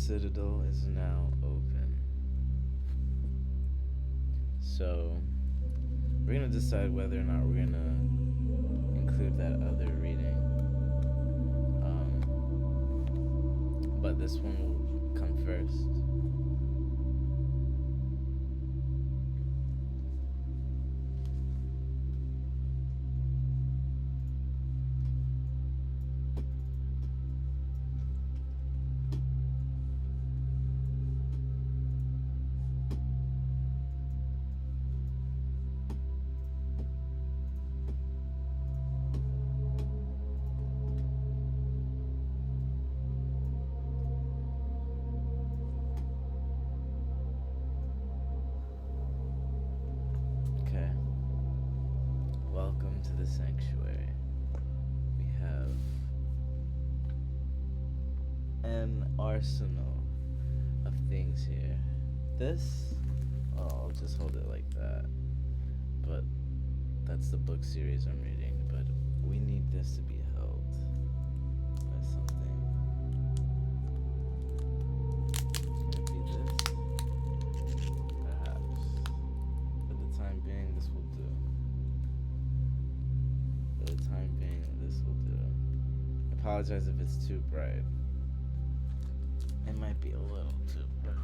citadel is now open. So, we're gonna decide whether or not we're gonna include that other reading. But this one will come first. Welcome to the sanctuary. We have an arsenal of things here. I'll just hold it like that. But that's the book series I'm reading. But we need this to be held by something. Can it be this? Perhaps. For the time being, this will do. For the time being, this will do. I apologize if it's too bright. It might be a little too bright.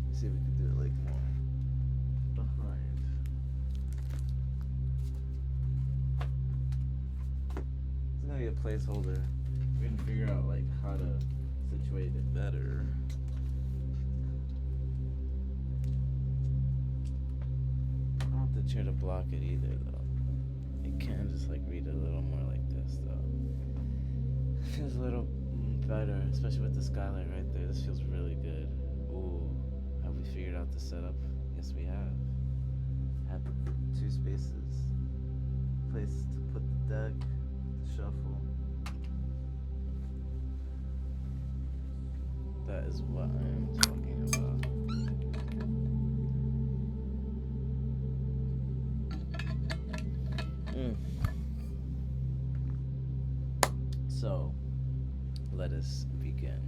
Let's see if we can do it like more behind. It's gonna be a placeholder. We're gonna figure out like how to situate it better. I don't have the chair to block it either though. You can just like read it a little more like this though. It feels a little better, especially with the skylight right there. This feels really good. Ooh, have we figured out the setup? Yes, we have. Have 2 spaces. Place to put the deck, to shuffle. That is what I am talking about. So, let us begin.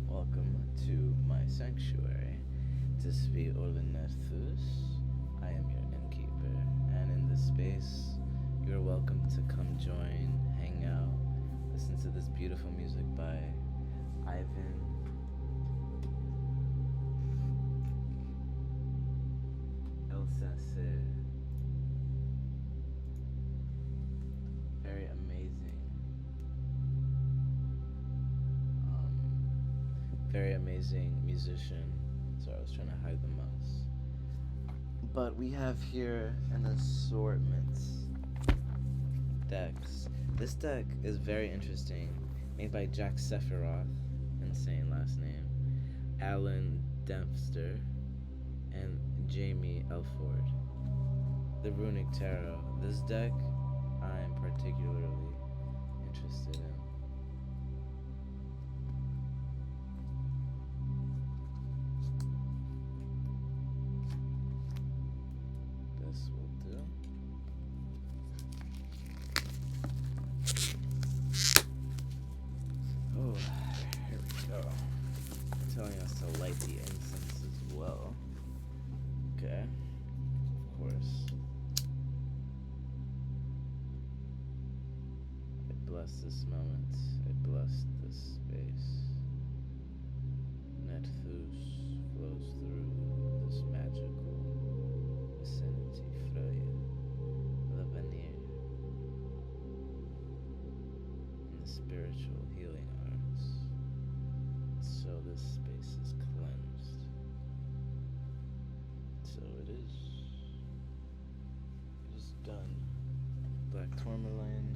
Welcome to my sanctuary. Tisvi Orlinethus. I am your innkeeper, and in this space, you're welcome to come join, hang out, listen to this beautiful music by Ivan Elsasser. Very amazing. Very amazing musician. Sorry, I was trying to hide the mouse. But we have here an assortment decks. This deck is very interesting, made by Jack Sephiroth, insane last name, Alan Dempster, and Jamie Elford. The Runic Tarot. This deck I'm particularly interested in. This will do. Oh, here we go. Telling us to light the incense as well. Okay, of course. I bless this moment. I bless this space. Nethus flows through this magical vicinity. Freya, the veneer, and the spiritual healing arts. So this space is cleansed. So it is. It is done. Black tourmaline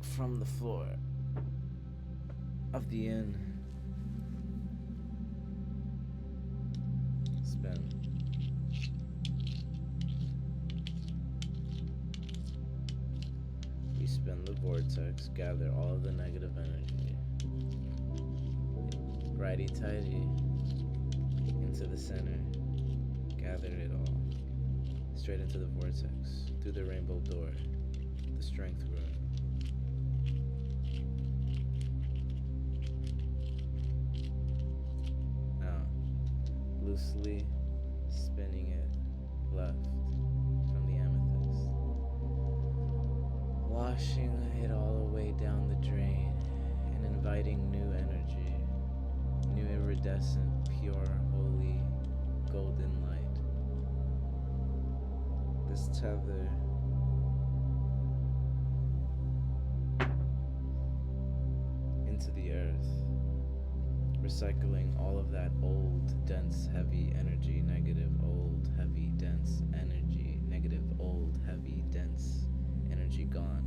from the floor of the inn. Spin. We spin the vortex, gather all the negative energy. Righty-tighty into the center. Gather it all. Straight into the vortex, through the rainbow door, the strength rune. loosely spinning it left from the amethyst, washing it all the way down the drain and inviting new energy, new iridescent, pure, holy, golden light. This tether into the earth, recycling all of that old, dense, heavy energy, negative, old, heavy, dense energy, negative, old, heavy, dense energy gone.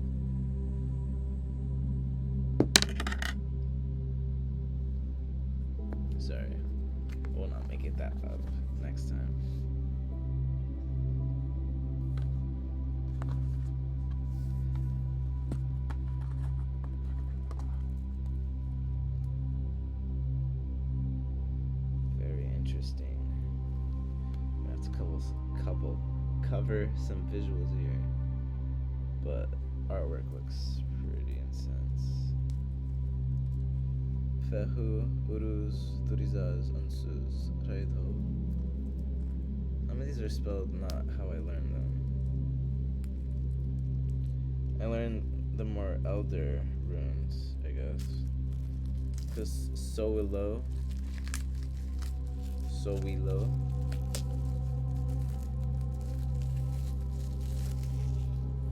Sorry, we'll not make it that up next time. Interesting. I have to cover some visuals here, but artwork looks pretty intense. Fehu, Uruz, Turizaz, Ansuz, Raidho. Some of these are spelled not how I learned them. I learned the more elder runes, I guess. Because Sowilo.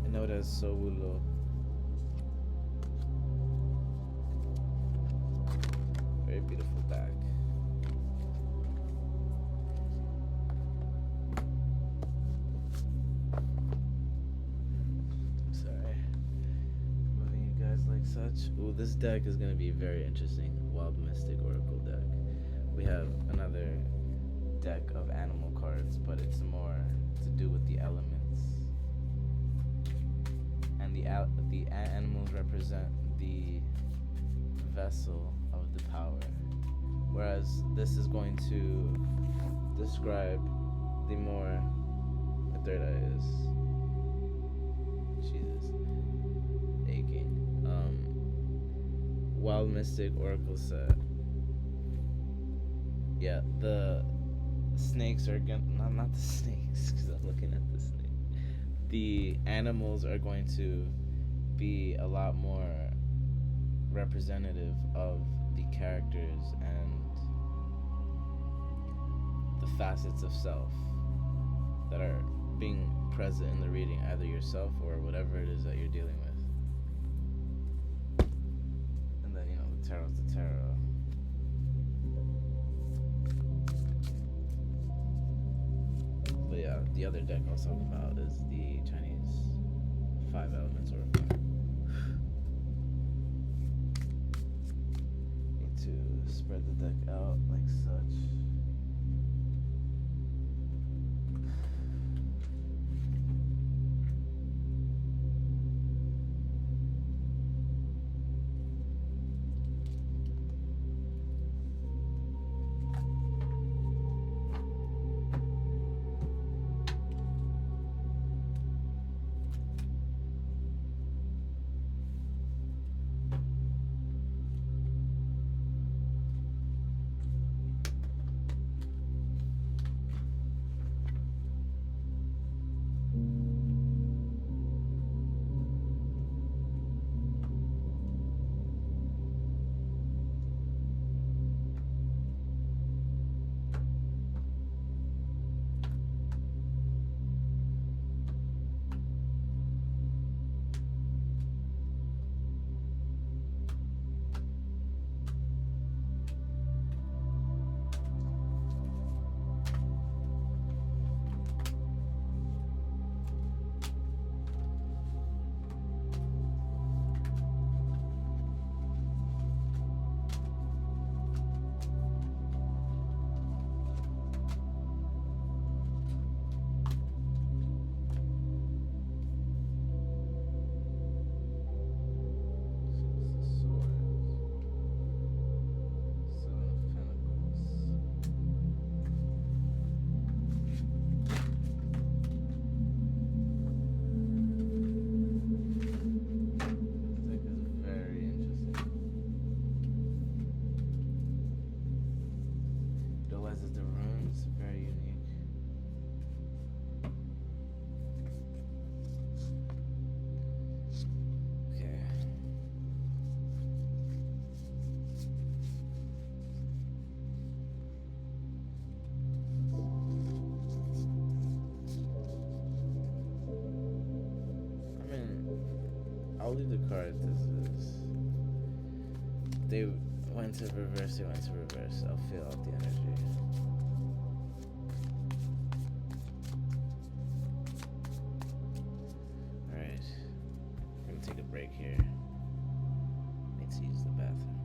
I know it as Sowulo. Very beautiful back. Sorry. Moving you guys like such. Ooh, this deck is gonna be very interesting. Wild Mystic Oracle deck. We have another deck of animal cards, but it's more to do with the elements, and the animals represent the vessel of the power, whereas this is going to describe the more, my third eye is Jesus aching. Wild Mystic Oracle set. Yeah, the snakes are not the snakes, because I'm looking at the snake. The animals are going to be a lot more representative of the characters and the facets of self that are being present in the reading, either yourself or whatever it is that you're dealing with. And then, the tarot's the tarot. But yeah, the other deck I'll talk about is the Chinese 5 elements oracle. Need to spread the deck out like such. card this is. They went to reverse, I'll feel out the energy. Alright. I'm gonna take a break here. Need to use the bathroom.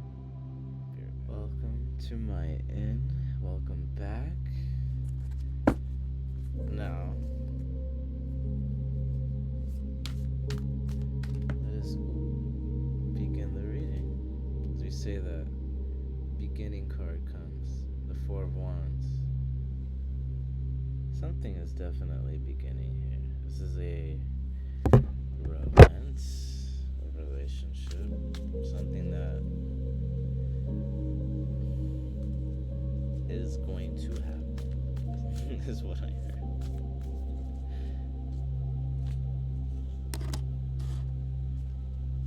Welcome to my inn. Welcome back. Now, let us begin the reading. As we say, the beginning card comes, the Four of Wands. Something is definitely beginning here. This is a romance, a relationship, something that is going to happen, is what I heard.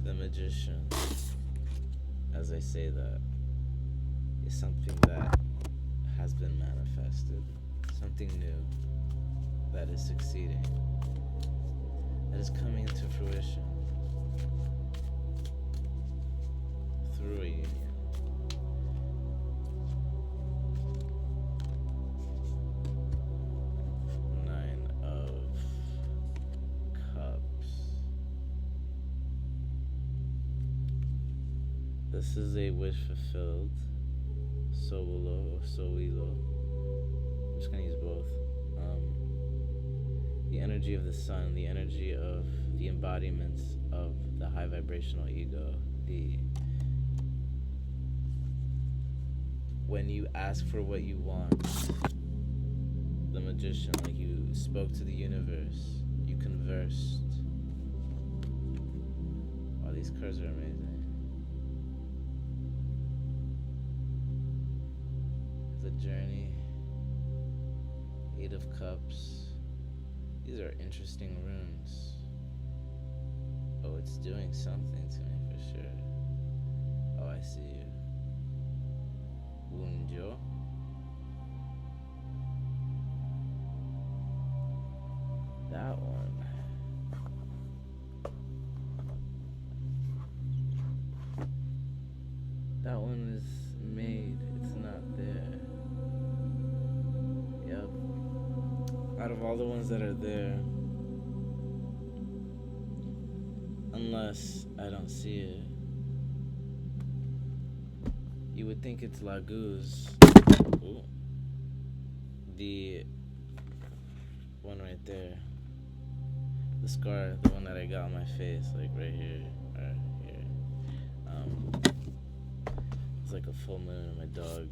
The Magician, as I say that, is something that has been manifested, something new that is succeeding, that is coming into fruition through a union. Nine of Cups. This is a wish fulfilled. Solo or Soilo. I'm just gonna use both. The energy of the sun, the energy of the embodiments of the high vibrational ego, when you ask for what you want, the Magician, like you spoke to the universe, you conversed. Wow, these cards are amazing. The Journey, Eight of Cups. These are interesting runes. Oh, it's doing something to me for sure. Oh, I see you. Wunjo. That one. That one is made. It's not there. Yep. Out of all the ones that are there, unless I don't see it, you would think it's Laguz. Ooh. The one right there. The scar, the one that I got on my face, like right here, or here. It's like a full moon and my dog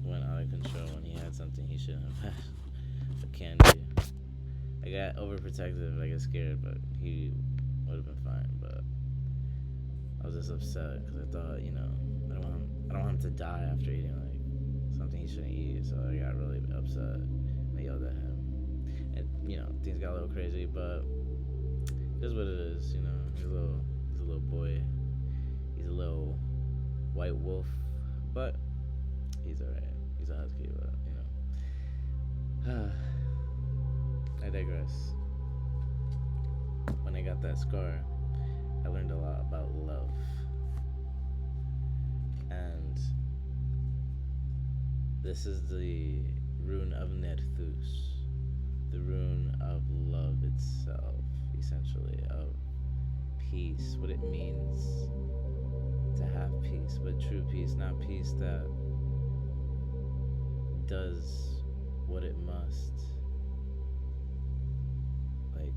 went out of control when he had something he shouldn't have had. A candy. I got overprotective, I got scared, but he would have been fine. But I was just upset because I thought, I don't want him to die after eating like something he shouldn't eat. So I got really upset. I yelled at him, and things got a little crazy, but it is what it is. He's a little boy. He's a little white wolf, but he's alright. He's a husky, but I digress. When I got that scar, I learned a lot about love. And this is the rune of Nerthus, the rune of love itself, essentially, of peace, what it means to have peace, but true peace, not peace that does what it must, like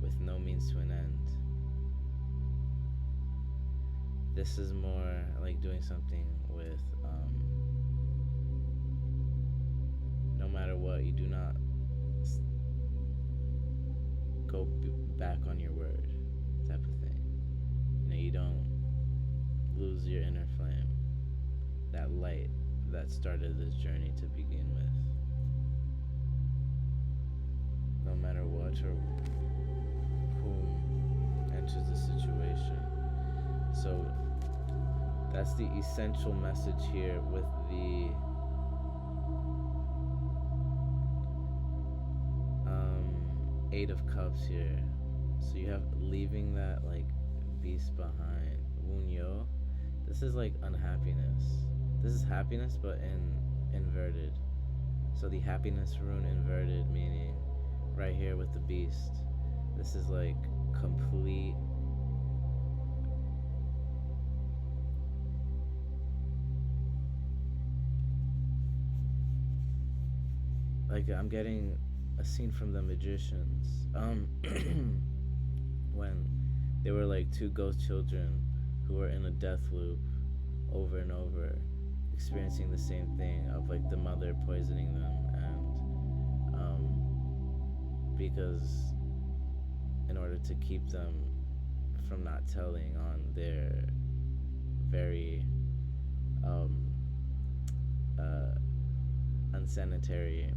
with no means to an end. This is more like doing something with no matter what, you do not go back on your word, type of thing. You don't lose your inner flame, that light that started this journey to begin with. No matter what or whom enters the situation. So that's the essential message here with the Eight of Cups here. So you have leaving that like beast behind. Wunyo. This is like unhappiness. This is happiness but in inverted. So the happiness rune inverted, meaning right here with the beast. This is like complete like I'm getting a scene from The Magicians. When they were like two ghost children who were in a death loop over and over, experiencing the same thing of like the mother poisoning them, and because in order to keep them from not telling on their very unsanitary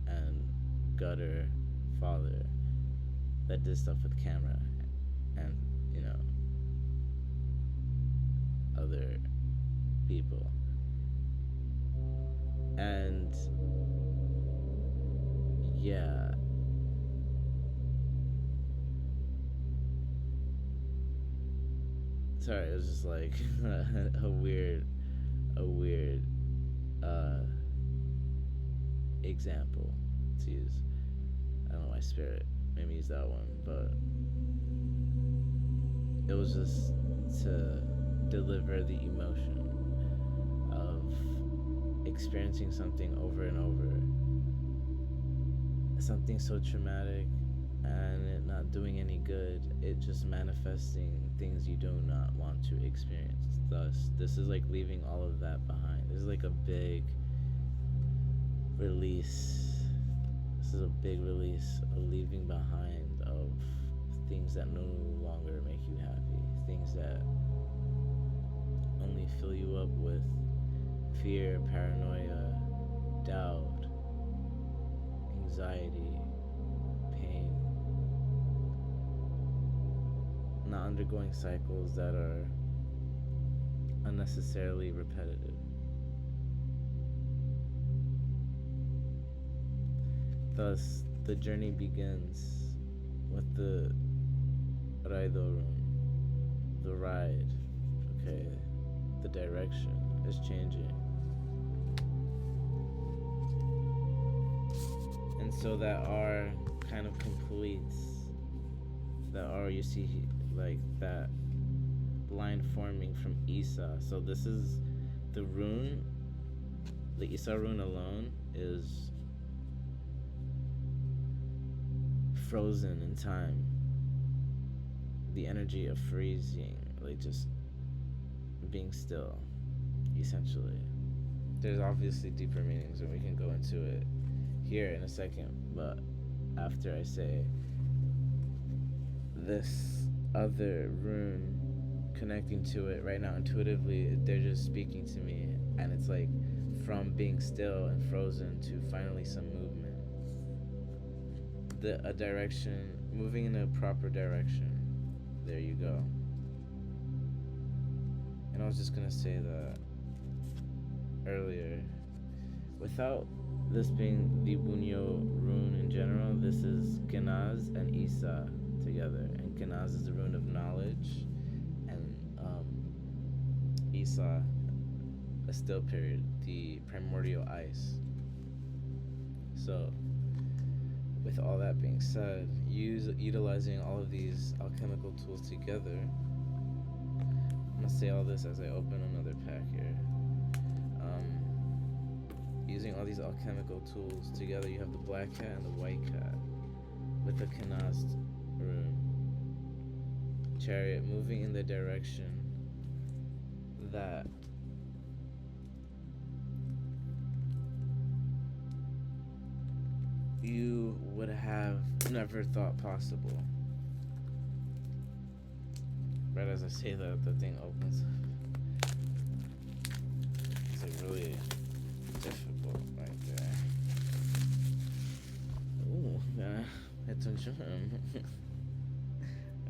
and gutter father that did stuff with camera and other people. And yeah, sorry, it was just like a weird example to use. I don't know why spirit made me use that one, but it was just to deliver the emotion of experiencing something over and over, something so traumatic and it not doing any good, it just manifesting things you do not want to experience. Thus, this is like leaving all of that behind. This is like a big release. This is a big release, a leaving behind of things that no longer make you happy, things that only fill you up with fear, paranoia, doubt, anxiety, pain, not undergoing cycles that are unnecessarily repetitive. Thus, the journey begins with the Raido rune, the ride. Okay, the direction is changing. And so that R kind of completes. That R, you see like that line forming from Isa. So this is the rune. The Isa rune alone is frozen in time. The energy of freezing, like just being still, essentially. There's obviously deeper meanings, and we can go into it here in a second, but after I say this other rune connecting to it right now intuitively, they're just speaking to me, and it's like from being still and frozen to finally some movement. A direction, moving in a proper direction. There you go. And I was just gonna say that earlier, without this being the Bunyo rune in general, this is Genaz and Isa together. And Genaz is the rune of knowledge, and Isa, a still period, the primordial ice. So, with all that being said, utilizing all of these alchemical tools together, I'm gonna say all this as I open another pack here. Using all these alchemical tools together, you have the black cat and the white cat with the Canast rune. Chariot moving in the direction that you would have never thought possible. Right as I say that, the thing opens up. It's like really difficult right there. Ooh, attention.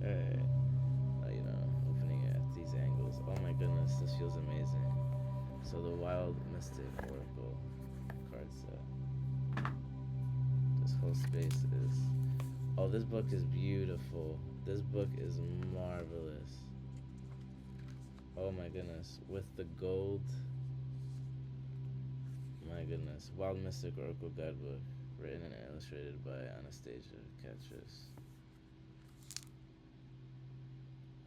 Alright. Opening it at these angles. Oh my goodness, this feels amazing. So the Wild Mystic Oracle card set. Just whole space is. Oh, this book is beautiful. This book is marvelous. Oh my goodness. With the gold. My goodness. Wild Mystic Oracle Guidebook. Written and illustrated by Anastasia Katris.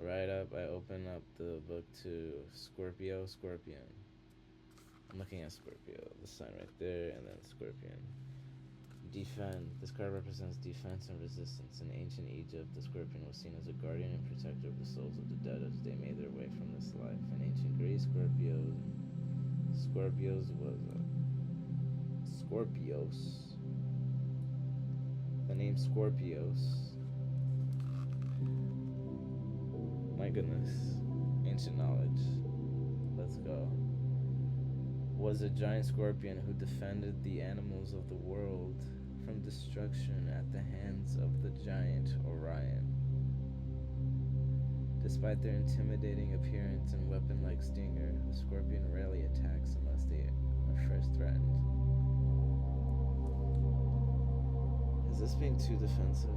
Right up, I open up the book to Scorpio, Scorpion. I'm looking at Scorpio, the sign right there, and then Scorpion. Defend. This card represents defense and resistance. In ancient Egypt, the Scorpion was seen as a guardian and protector of the souls of the dead as they made their way from this life. In ancient Greece, Scorpios was Scorpios. The name Scorpios. My goodness. Ancient knowledge. Let's go. Was a giant scorpion who defended the animals of the world from destruction at the hands of the giant Orion. Despite their intimidating appearance and weapon-like stinger, the scorpion rarely attacks unless they are first threatened. Is this being too defensive?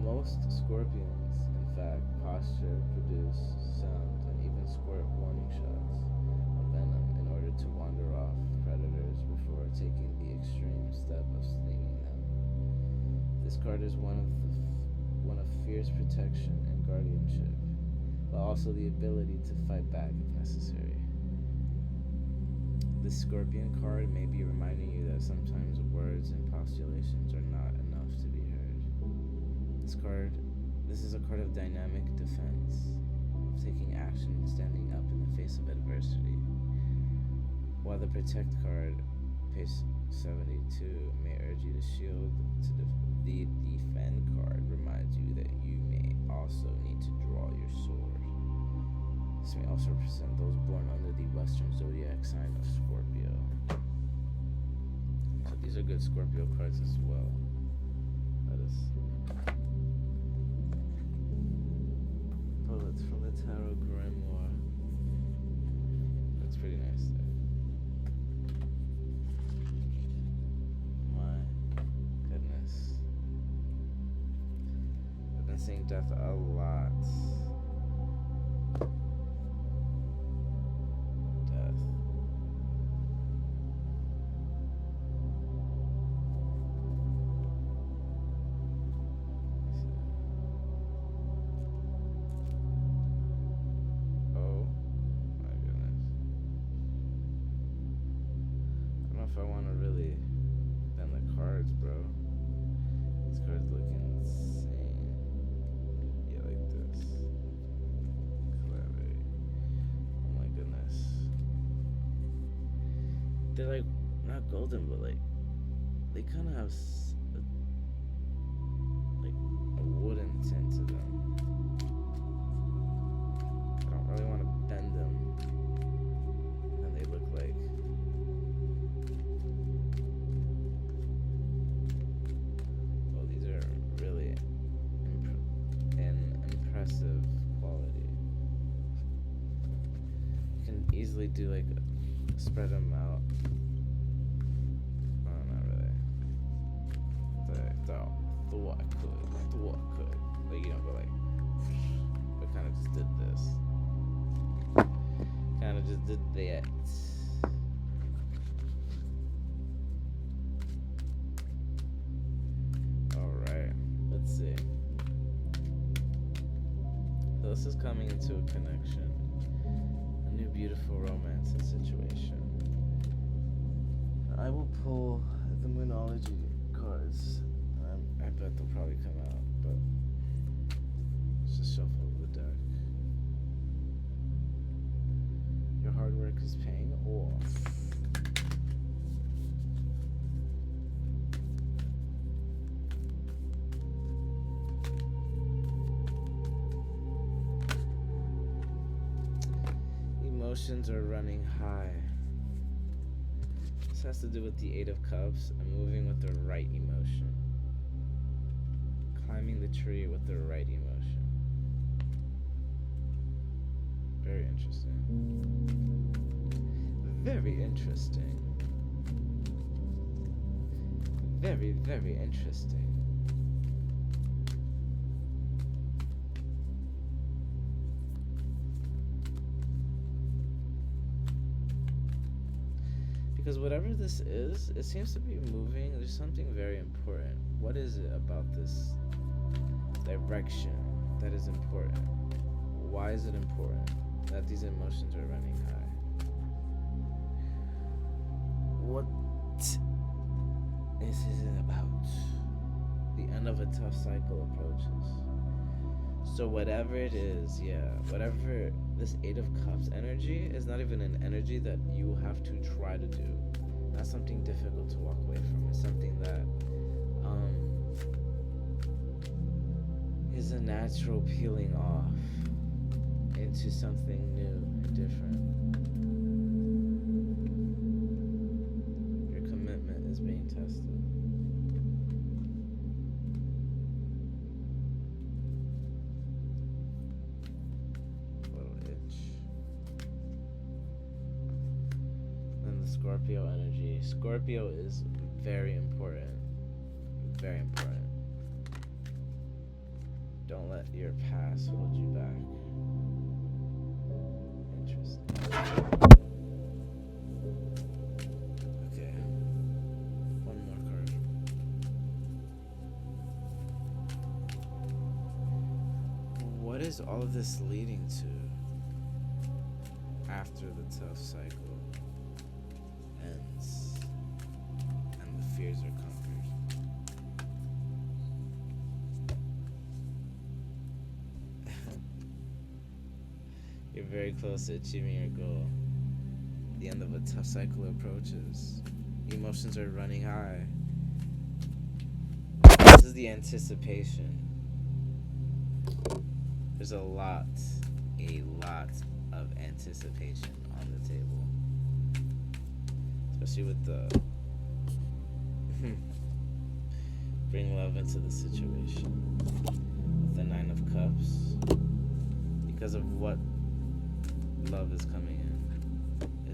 Most scorpions, in fact, posture, produce sound, and even squirt warning shots of venom in order to wander off predators before taking the extreme step of stinging them. This card is one of fierce protection and guardianship, but also the ability to fight back if necessary. This Scorpion card may be reminding you that sometimes words and postulations are not enough to be heard. This is a card of dynamic defense, of taking action and standing up in the face of adversity. While the Protect card, page 72, may urge you to shield, the Defend card reminds you that you may also need to draw your sword. This may also represent those born under the Western zodiac sign of Scorpio. So these are good Scorpio cards as well. Let us. Bullets from the Tarot Grimoire. That's pretty nice there. My goodness. I've been seeing death a lot. Death. I want to really bend the cards, bro. These cards look insane. Yeah, like this. Collaborate. Oh my goodness. They're like, not golden, but like, they kind of have like a wooden tint to them. I don't really want to bend them. And they look like. Impressive quality. You can easily do like spread them out. Oh, not really. Thought I could. Like, you know, but like, I kind of just did this. Kind of just did that. All right. Let's see. This is coming into a connection, a new beautiful romance and situation. I will pull the Moonology cards. I bet they'll probably come out, but let's just shuffle the deck. Your hard work is paying off. Emotions are running high. This has to do with the Eight of Cups and moving with the right emotion. Climbing the tree with the right emotion. Very interesting. very interesting. Very, very interesting. Because whatever this is, it seems to be moving. There's something very important. What is it about this direction that is important? Why is it important that these emotions are running high? What is it about? The end of a tough cycle approaches. So whatever it is, whatever this Eight of Cups energy is not even an energy that you have to try to do. Not something difficult to walk away from. It's something that is a natural peeling off into something new and different. Your commitment is being tested. Scorpio energy. Scorpio is very important. Very important. Don't let your past hold you back. Interesting. Okay. One more card. What is all of this leading to after the tough cycle ends and the fears are conquered? You're very close to achieving your goal. The end of a tough cycle approaches. Emotions are running high. This is the anticipation. There's a lot of anticipation on the table. Especially with the bring love into the situation. With the Nine of Cups. Because of what love is coming in.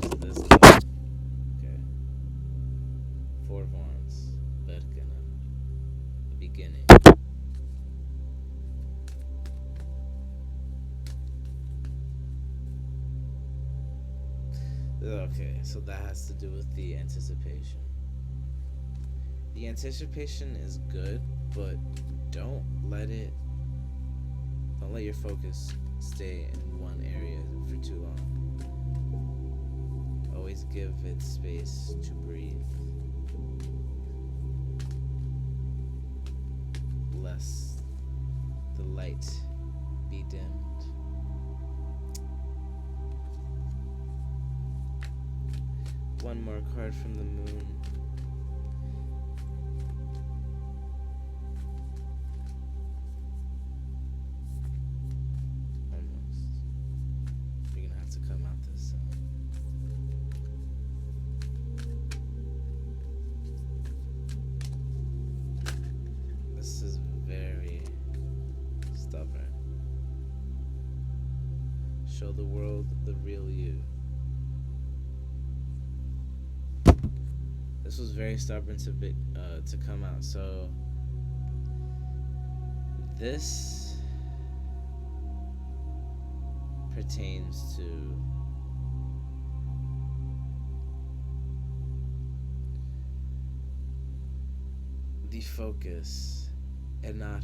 Is this love. Okay. Four of Wands. Berkana. The beginning. Okay, so that has to do with the anticipation. The anticipation is good, but don't let your focus stay in one area for too long. Always give it space to breathe. Lest the light be dimmed. One more card from the moon. Almost. You're gonna have to come out this side. This is very stubborn. Show the world the real you. This was very stubborn to come out. So this pertains to the focus and not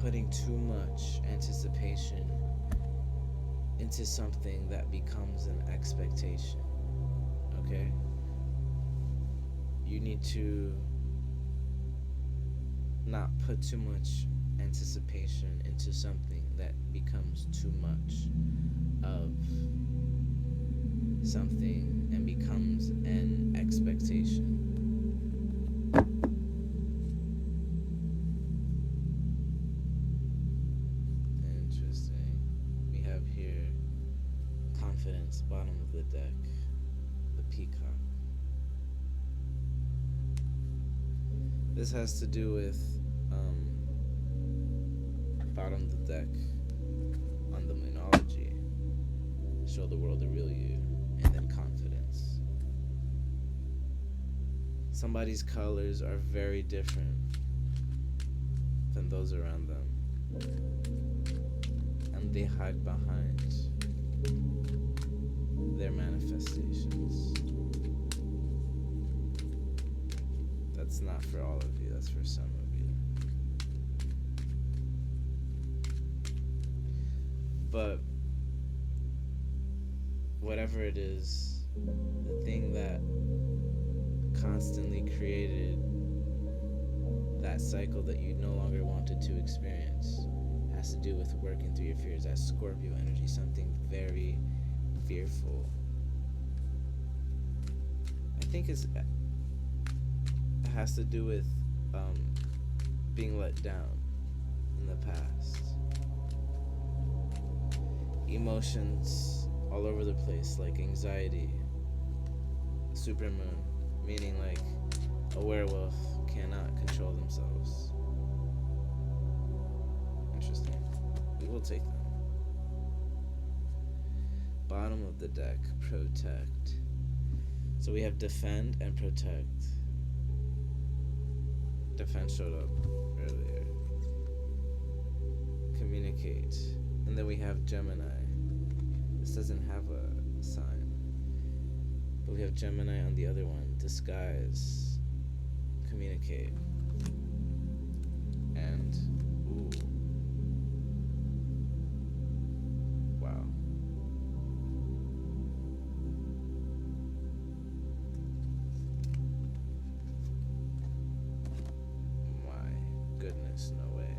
putting too much anticipation into something that becomes an expectation. Okay? You need to not put too much anticipation into something that becomes too much of something and becomes an expectation. Bottom of the deck, the peacock. This has to do with bottom of the deck on the Moonology. show the world the real you, and then confidence. Somebody's colors are very different than those around them, and they hide behind their manifestations. That's not for all of you, that's for some of you. But whatever it is, the thing that constantly created that cycle that you no longer wanted to experience has to do with working through your fears. That Scorpio energy, something very fearful. I think it has to do with being let down in the past. Emotions all over the place, like anxiety, supermoon, meaning like a werewolf cannot control themselves. Interesting. We will take them. Bottom of the deck, protect. So we have defend and protect. Defend showed up earlier. Communicate. And then we have Gemini. This doesn't have a sign. But we have Gemini on the other one. Disguise. Communicate. And ooh. Wow. My goodness, no way.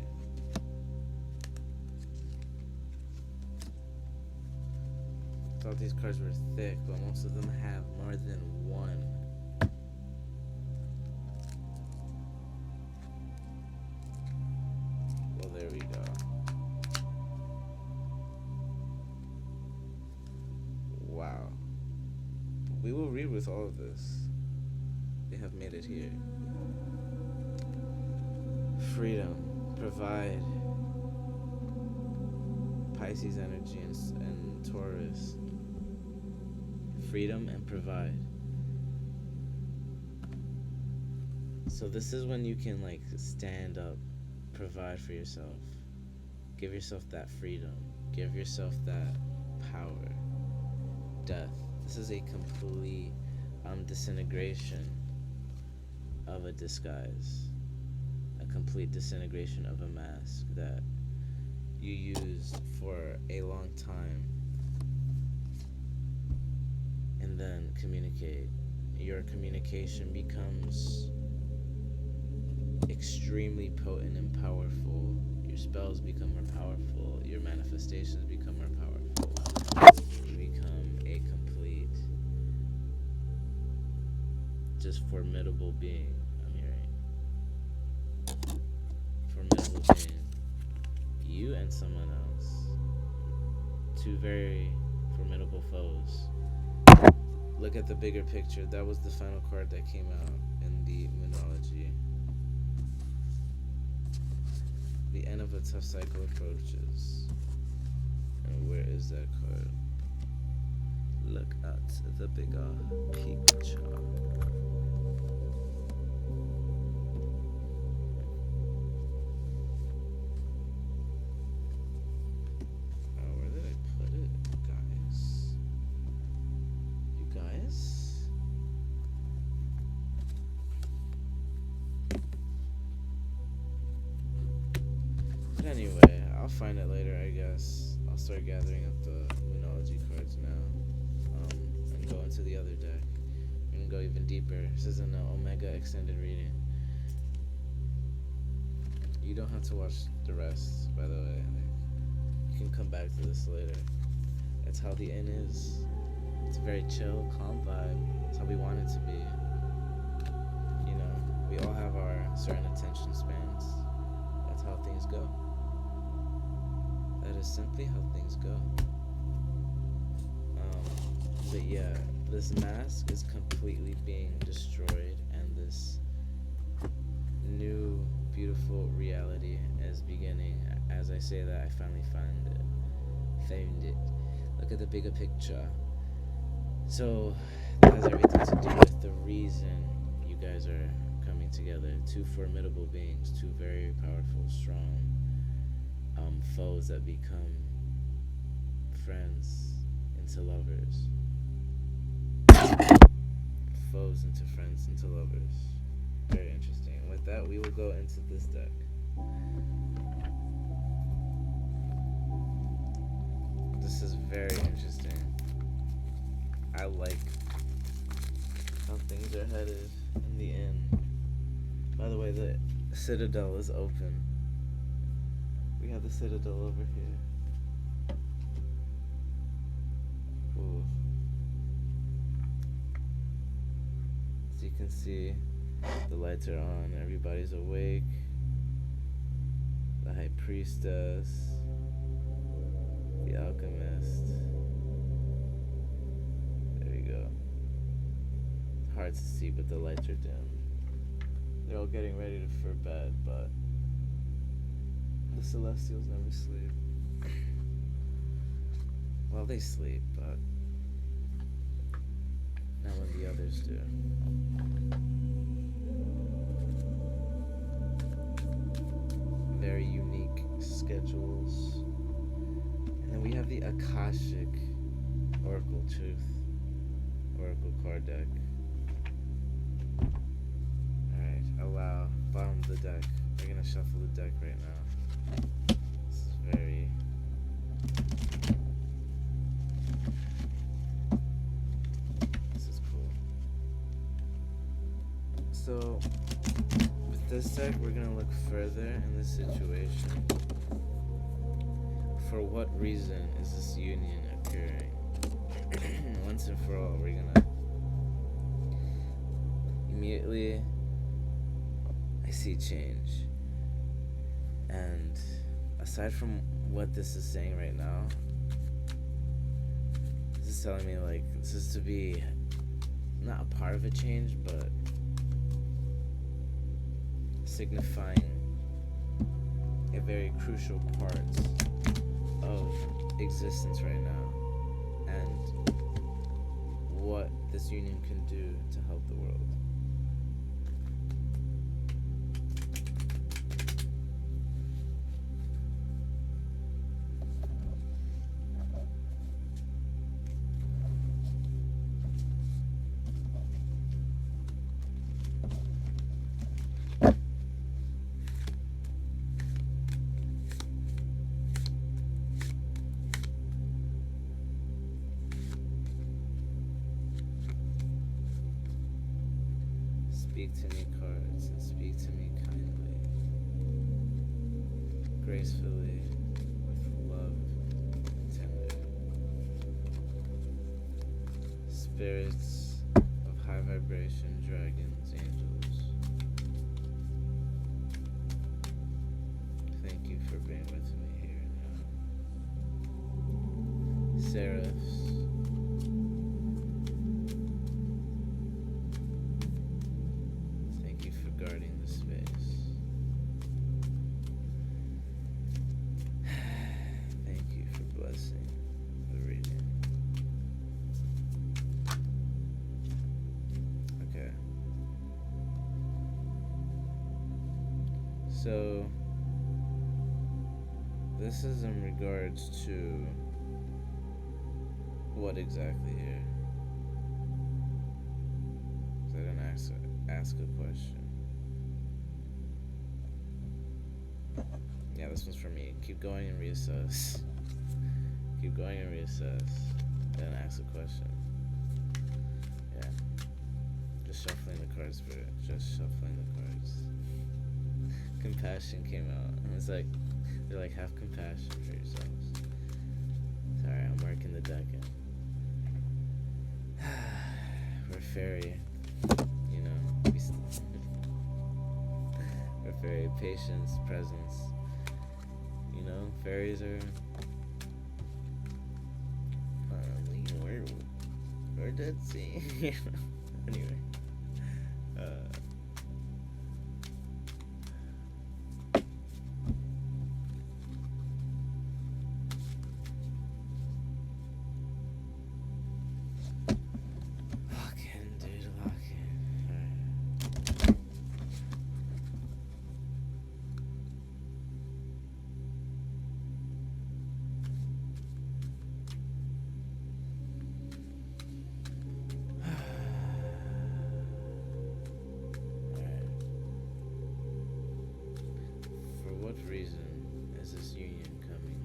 I thought these cards were thick, but most of them have more than one. Well, there we go. Wow. We will read with all of this. They have made it here. Freedom, provide. Pisces energy and Taurus. Freedom and provide. So this is when you can like stand up, provide for yourself, give yourself that freedom, give yourself that power. Death. This is a complete disintegration of a disguise, a complete disintegration of a mask that you used for a long time. And then communicate. Your communication becomes extremely potent and powerful. Your spells become more powerful. Your manifestations become more powerful. You become a complete, just formidable being, I'm hearing. Formidable being. You and someone else. Two very formidable foes. Look at the bigger picture. That was the final card that came out in the Moonology. The end of a tough cycle approaches. And where is that card? Look at the bigger picture. Where did I put it, guys? You guys? But anyway, I'll find it later, I guess. I'll start gathering up the Moonology cards now. And go into the other deck. We're gonna go even deeper. This is an Omega extended reading. You don't have to watch the rest, by the way. You can come back to this later. That's how the inn is. It's a very chill, calm vibe. That's how we want it to be. You know, we all have our certain attention spans. That's how things go. That is simply how things go. But yeah, this mask is completely being destroyed, and this new, beautiful reality is beginning. As I say that, I finally found it. look at the bigger picture. So that has everything to do with the reason you guys are coming together. Two formidable beings, two very powerful, strong foes that become friends into lovers. Foes into friends into lovers. Very interesting. With that, we will go into this deck. This is very interesting. I like how things are headed in the end. By the way, the Citadel is open. We have the Citadel over here. Ooh. As you can see, the lights are on, everybody's awake. The High Priestess, the Alchemist. There we go. It's hard to see, but the lights are dim. They're all getting ready for bed, but the Celestials never sleep. Well, they sleep, but not when the others do. Very unique schedules. And then we have the Akashic Oracle Truth Oracle card deck. Alright, allow. Bottom of the deck. We're gonna shuffle the deck right now. This is very... This is cool. So, with this deck, we're gonna look further in this situation. For what reason is this union occurring? Once and for all, we're gonna immediately I see change. And aside from what this is saying right now, this is telling me like this is to be not a part of a change, but signifying a very crucial part of existence right now and what this union can do to help the world. Speak to me, cards, and speak to me kindly, gracefully, with love, tender. Spirits of high vibration, dragons, angels, thank you for being with me here and now. Seraphs, guarding the space. Thank you for blessing the reading. Okay. So, this is in regards to what exactly here? 'Cause I didn't ask a question. Yeah, this one's for me. Keep going and reassess. Keep going and reassess. Then ask a question. Yeah. Just shuffling the cards, Spirit. Just shuffling the cards. Compassion came out. And it's like, they're like, have compassion for yourselves. Sorry, I'm working the deck in. We're fairy. You know. We're fairy. Patience, presence. You know, fairies are we're Dead Sea. Anyway, reason is this union coming.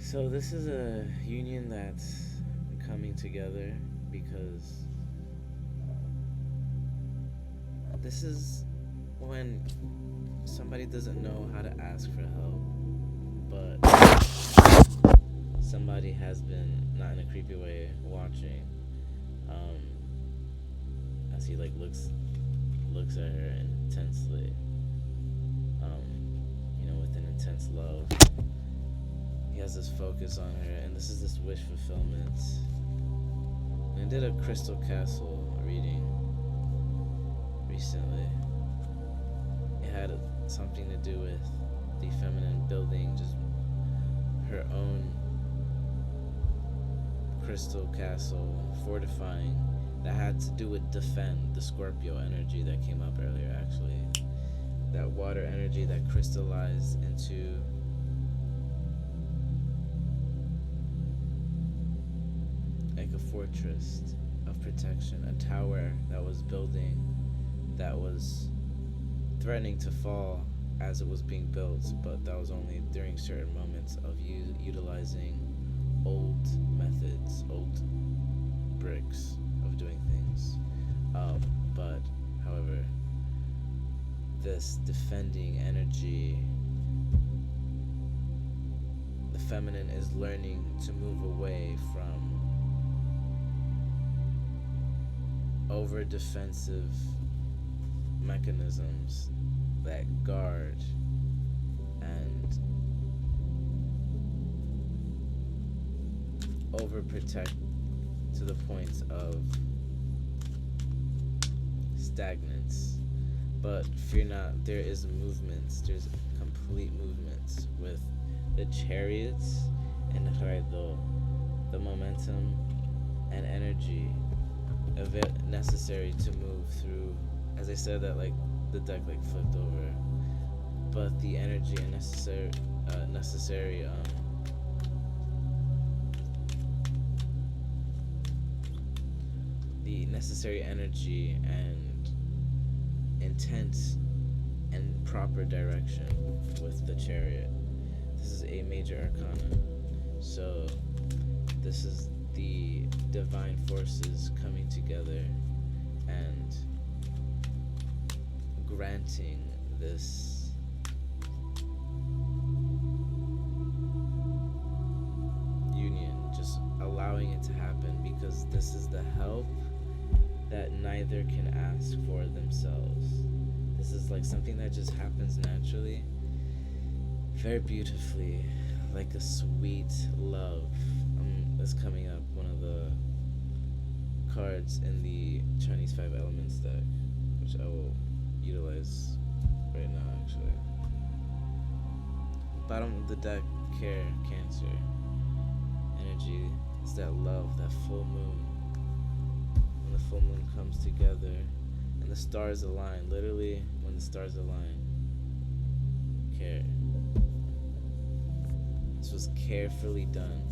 So this is a union that's coming together because this is when somebody doesn't know how to ask for help, but somebody has been, not in a creepy way, watching as he like looks at her intensely, with an intense love. He has this focus on her, and this is this wish fulfillment. And I did a Crystal Castle reading recently. It had something to do with the feminine building just her own crystal castle, fortifying, that had to do with defend, the Scorpio energy that came up earlier actually. That water energy that crystallized into like a fortress of protection, a tower that was building, that was threatening to fall as it was being built, but that was only during certain moments of utilizing old methods, old bricks of doing things. But however, this defending energy, the feminine is learning to move away from over defensive mechanisms that guard and overprotect to the point of stagnance. But fear not, there is movements, there's complete movements with the chariots and the momentum and energy of it necessary to move through. As I said, that like the deck like flipped over, but the energy and necessary the necessary energy and intent and proper direction with the chariot. This is a major arcana, so this is the divine forces coming together and granting this union, just allowing it to happen, because this is the help that neither can ask for themselves. This is like something that just happens naturally, very beautifully, like a sweet love. That's coming up, one of the cards in the Chinese 5 Elements deck, which I will utilize right now actually. Bottom of the deck, care, Cancer energy is that love, that full moon. When the full moon comes together and the stars align, literally when the stars align, care. This was carefully done.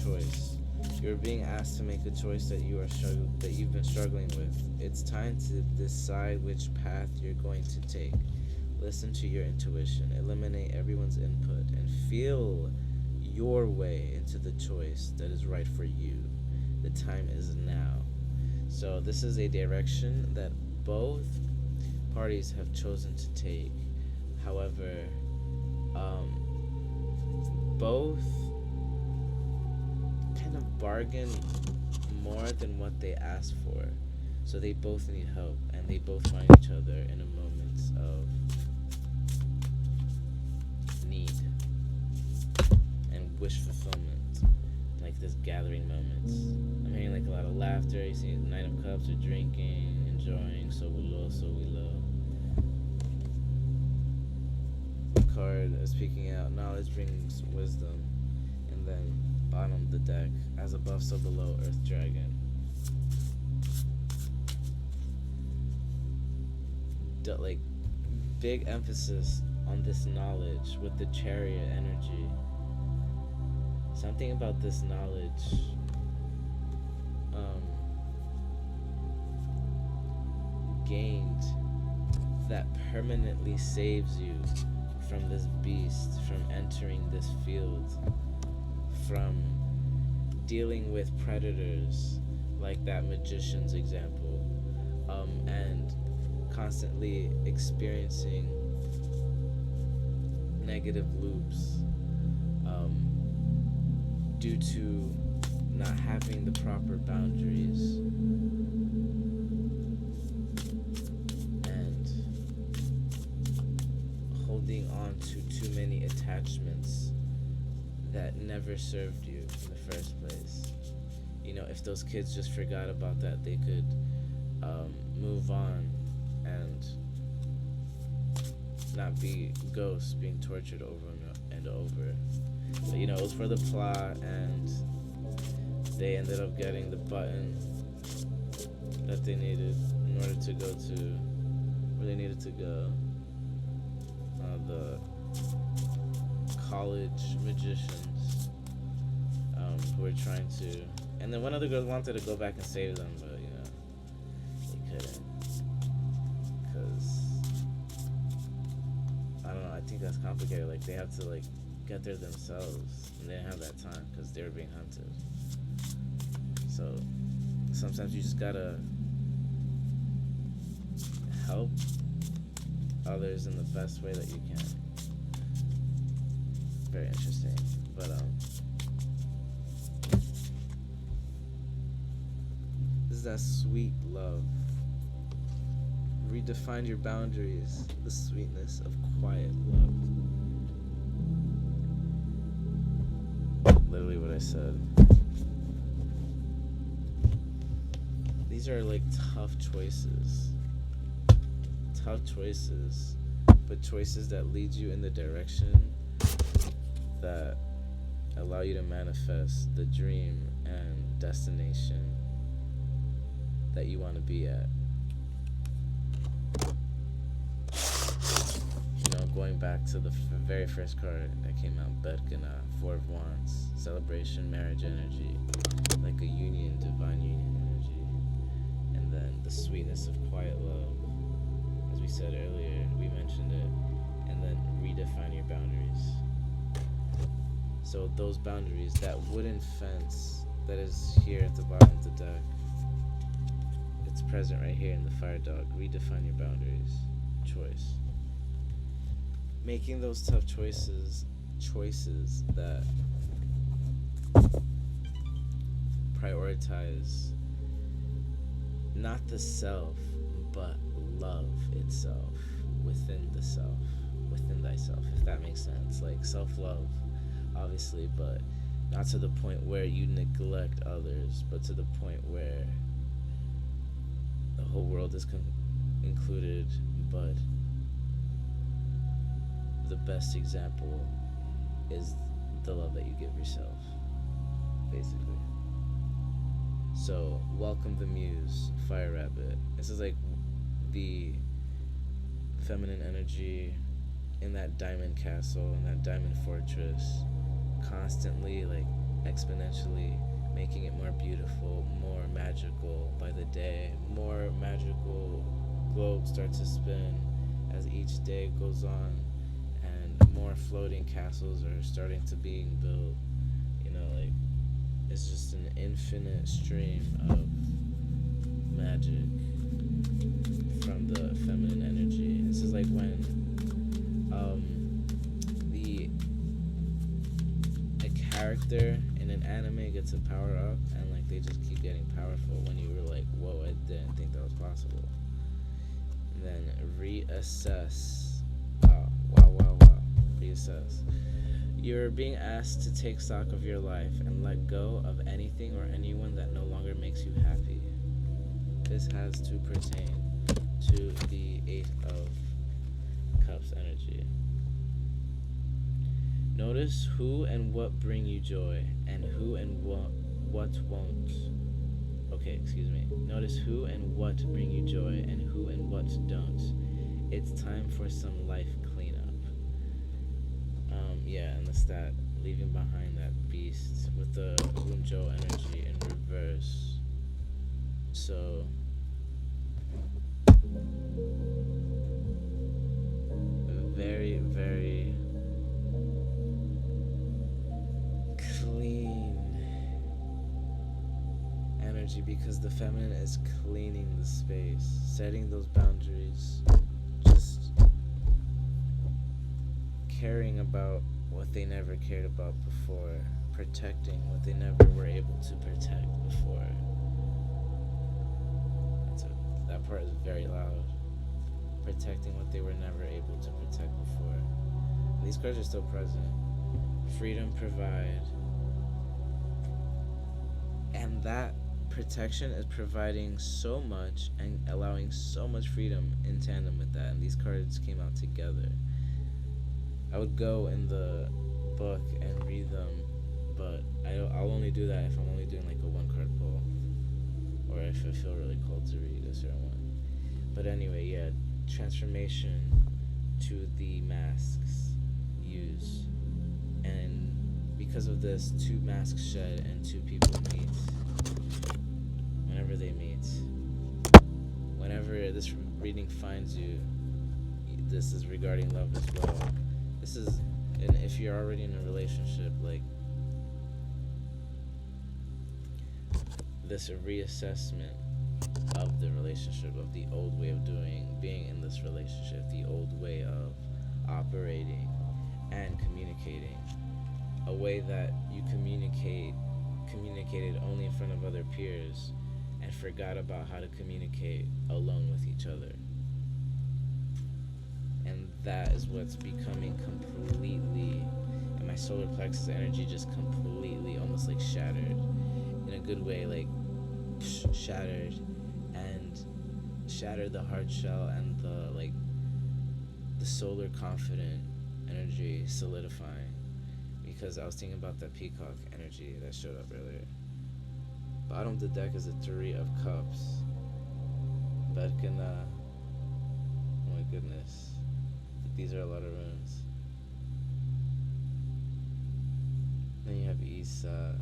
Choice. You're being asked to make a choice that you've been struggling with. It's time to decide which path you're going to take. Listen to your intuition. Eliminate everyone's input and feel your way into the choice that is right for you. The time is now. So this is a direction that both parties have chosen to take. However, both kind of bargain more than what they ask for. So they both need help, and they both find each other in a moment of need and wish fulfillment, like this gathering moments. I'm hearing like a lot of laughter. You see Knight of Cups are drinking, enjoying, so we low, so we low. The card is speaking out, knowledge brings wisdom. And then bottom of the deck, as above so below, Earth Dragon. like big emphasis on this knowledge with the chariot energy. Something about this knowledge gained that permanently saves you from this beast, from entering this field, from dealing with predators like that magician's example, and constantly experiencing negative loops due to not having the proper boundaries and holding on to too many attachments that never served you in the first place. You know, if those kids just forgot about that, they could move on and not be ghosts being tortured over and over. But you know, it was for the plot, and they ended up getting the button that they needed in order to go to where they needed to go. The college magicians who were trying to, and then one of the girls wanted to go back and save them, but you know, they couldn't, because I don't know, I think that's complicated. Like, they have to like get there themselves, and they didn't have that time because they were being hunted. So sometimes you just gotta help others in the best way that you can. Very interesting. But this is that sweet love. Redefine your boundaries. The sweetness of quiet love. Literally what I said. These are like tough choices. Tough choices, but choices that lead you in the direction that allow you to manifest the dream and destination that you want to be at. You know, going back to the very first card that came out, Bedkana, Four of Wands, celebration, marriage energy, like a union, divine union energy, and then the sweetness of quiet love. As we said earlier, we mentioned it, and then redefine your boundaries. So those boundaries, that wooden fence that is here at the bottom of the deck, it's present right here in the fire dog. Redefine your boundaries. Choice. Making those tough choices that prioritize not the self, but love itself within the self, within thyself, if that makes sense. Like self-love, obviously, but not to the point where you neglect others, but to the point where the whole world is included, but the best example is the love that you give yourself, basically. So, welcome the muse, fire rabbit. This is like the feminine energy in that diamond castle, in that diamond fortress, constantly, like, exponentially making it more beautiful, more magical by the day. More magical globes start to spin as each day goes on, and more floating castles are starting to being built. You know, like, it's just an infinite stream of magic from the feminine energy. This is like when a character in an anime gets a power up, and like they just keep getting powerful when you were like, whoa, I didn't think that was possible. And then reassess. Wow. Reassess. You're being asked to take stock of your life and let go of anything or anyone that no longer makes you happy. This has to pertain to the Eight of Cups energy. Notice who and what bring you joy, and who and what won't. Notice who and what bring you joy, and who and what don't. It's time for some life cleanup. Yeah, and that's that. Leaving behind that beast with the Unjo energy in reverse. So very, very clean energy, because the feminine is cleaning the space, setting those boundaries, just caring about what they never cared about before, protecting what they never were able to protect before. That part is very loud. Protecting what they were never able to protect before. And these cards are still present. Freedom, provide. And that protection is providing so much and allowing so much freedom in tandem with that. And these cards came out together. I would go in the book and read them, but I'll only do that if I'm only doing like a one card pull, or if I feel really called to read a certain one. But anyway, yeah, transformation to the masks use, and because of this, 2 masks shed and 2 people meet. Whenever they meet, whenever this reading finds you, this is regarding love as well. This is, and if you're already in a relationship, like this reassessment of the relationship, of the old way of being in this relationship, the old way of operating and communicating, a way that you communicated only in front of other peers and forgot about how to communicate alone with each other. And that is what's becoming completely, and my solar plexus energy just completely almost like shattered in a good way, like shattered, and shattered the hard shell and the solar confident energy solidifying, because I was thinking about that peacock energy that showed up earlier. Bottom of the deck is a 3 of cups. Berkana. Oh my goodness. These are a lot of runes. Then you have Isa.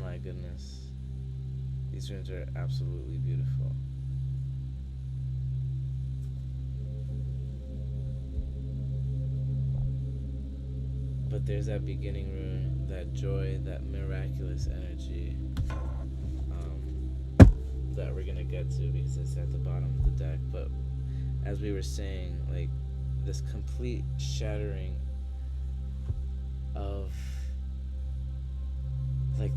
My goodness. These runes are absolutely beautiful. But there's that beginning rune, that joy, that miraculous energy that we're gonna get to, because it's at the bottom of the deck. But as we were saying, like, this complete shattering of like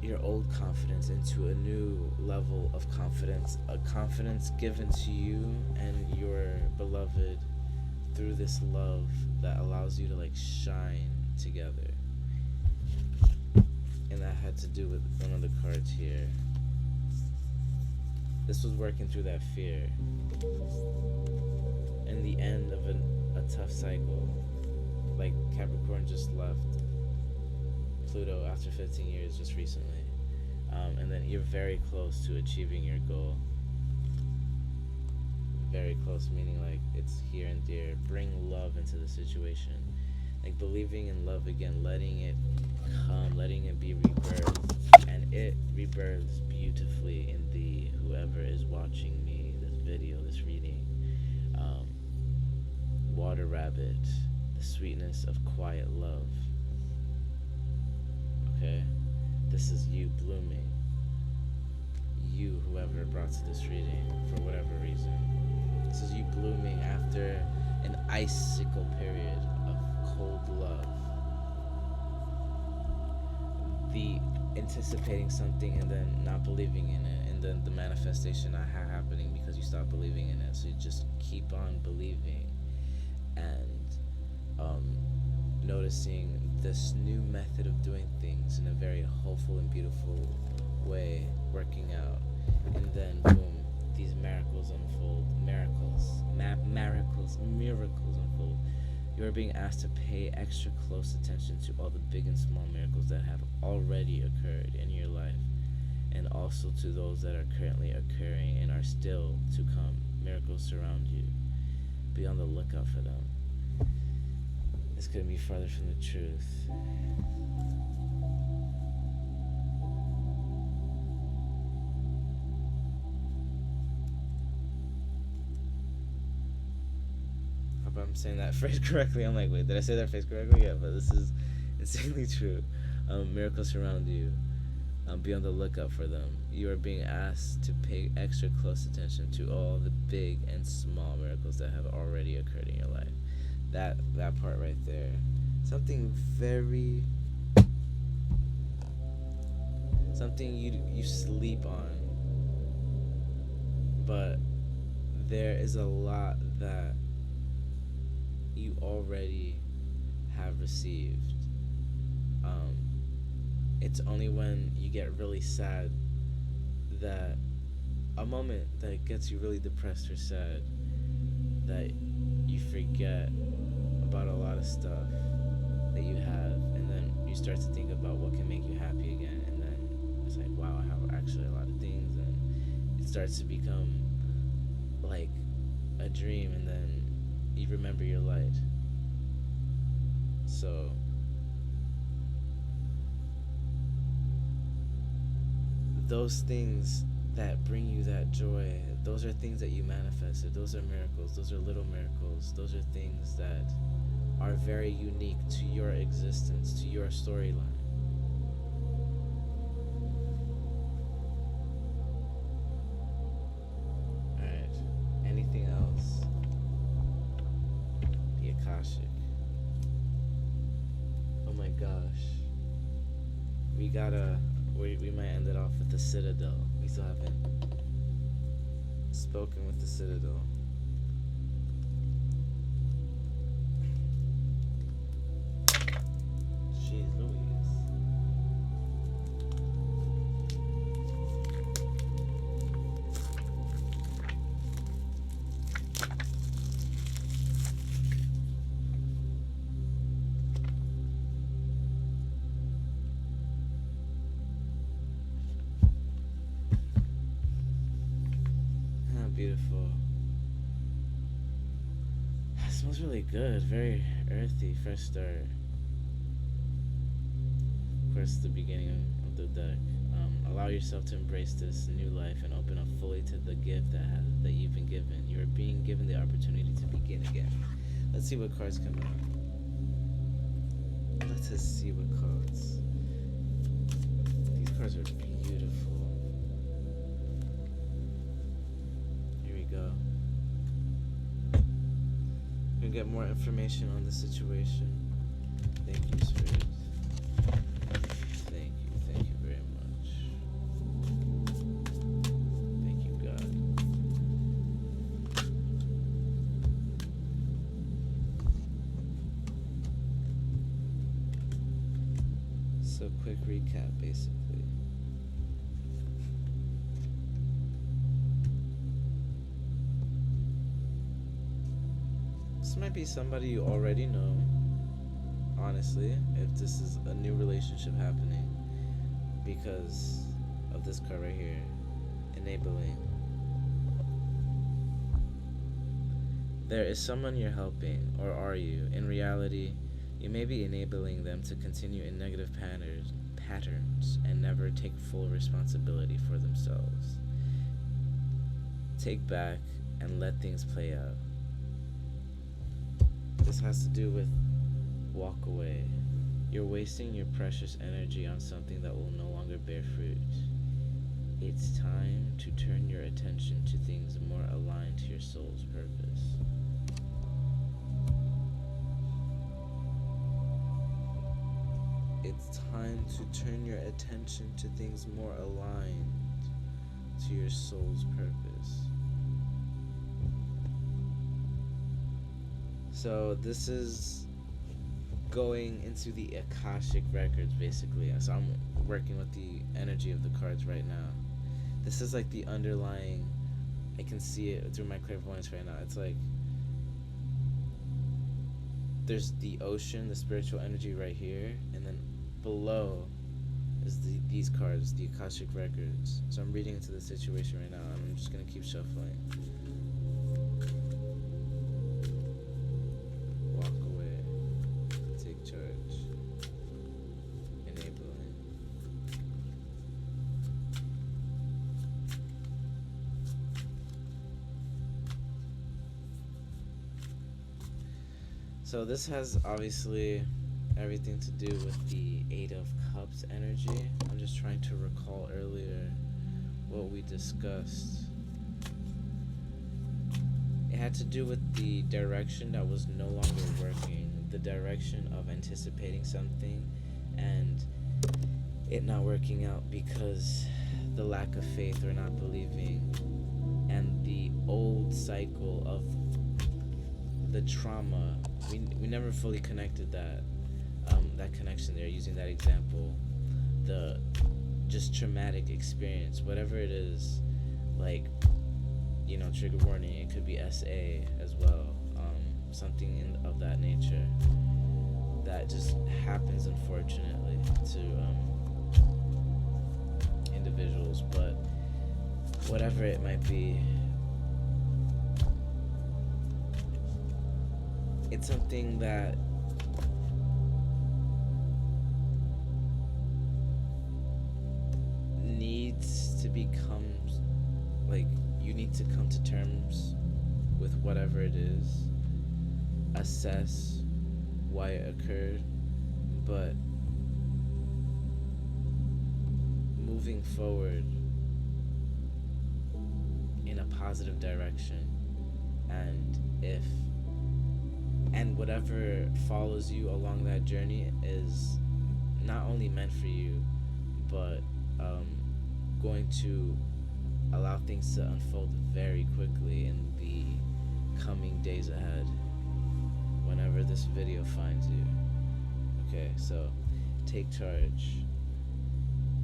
your old confidence into a new level of confidence, a confidence given to you and your beloved through this love that allows you to like shine together. And that had to do with one of the cards here. This was working through that fear and the end of a tough cycle. Like Capricorn just left Pluto after 15 years just recently, and then you're very close to achieving your goal. Very close, meaning like it's here and dear. Bring love into the situation, like believing in love again, letting it come, letting it be rebirthed, and it rebirths beautifully in the whoever is watching me, this video, this reading. Water rabbit, the sweetness of quiet love. Okay, this is you blooming. You, whoever brought to this reading, for whatever reason. This is you blooming after an icicle period of cold love. The anticipating something and then not believing in it, and then the manifestation not happening because you stopped believing in it. So you just keep on believing, and noticing this new method of doing things in a very hopeful and beautiful way working out, and then boom, these miracles unfold. Miracles unfold. You are being asked to pay extra close attention to all the big and small miracles that have already occurred in your life, and also to those that are currently occurring and are still to come. Miracles surround you. Be on the lookout for them. This couldn't be farther from the truth. Hope I'm saying that phrase correctly. I'm like, wait, did I say that phrase correctly? Yeah, but this is insanely true. Miracles surround you. Be on the lookout for them. You are being asked to pay extra close attention to all the big and small miracles that have already occurred in your life. That part right there. Something you sleep on. But there is a lot that you already have received. It's only when you get really sad that a moment that gets you really depressed or sad that you forget about a lot of stuff that you have, and then you start to think about what can make you happy again, and then it's like, wow, I have actually a lot of things, and it starts to become like a dream, and then you remember your light. So those things that bring you that joy, those are things that you manifested. Those are miracles. Those are little miracles. Those are things that are very unique to your existence, to your storyline. Alright, anything else? The Akashic. Oh my gosh. We might end it off with the Citadel. We still haven't spoken with the Citadel. Jeez Louise. Beautiful. It smells really good. Very earthy. Fresh start. Of course, the beginning of the deck. Allow yourself to embrace this new life and open up fully to the gift that you've been given. You are being given the opportunity to begin again. Let's see what cards come out. Let us see what cards. These cards are beautiful. Go. We're gonna get more information on the situation. Thank you, Spirit. Thank you very much. Thank you, God. So, quick recap, basically. This might be somebody you already know, honestly, if this is a new relationship happening, because of this card right here, enabling. There is someone you're helping, or are you? In reality, you may be enabling them to continue in negative patterns and never take full responsibility for themselves. Take back and let things play out. This has to do with walk away. You're wasting your precious energy on something that will no longer bear fruit. It's time to turn your attention to things more aligned to your soul's purpose. It's time to turn your attention to things more aligned to your soul's purpose. So this is going into the Akashic records, basically. So I'm working with the energy of the cards right now. This is like the underlying, I can see it through my clairvoyance right now. It's like there's the ocean, the spiritual energy right here, and then below is these cards, the Akashic records. So I'm reading into the situation right now, and I'm just gonna keep shuffling. So this has obviously everything to do with the Eight of Cups energy. I'm just trying to recall earlier what we discussed. It had to do with the direction that was no longer working, the direction of anticipating something and it not working out because the lack of faith or not believing, and the old cycle of the trauma. We never fully connected that connection there, using that example, the just traumatic experience, whatever it is, like, you know, trigger warning, it could be SA as well, something of that nature that just happens unfortunately to individuals. But whatever it might be, it's something that needs to become, like, you need to come to terms with whatever it is, assess why it occurred, but moving forward in a positive direction. And whatever follows you along that journey is not only meant for you, but going to allow things to unfold very quickly in the coming days ahead, whenever this video finds you. Okay, so take charge.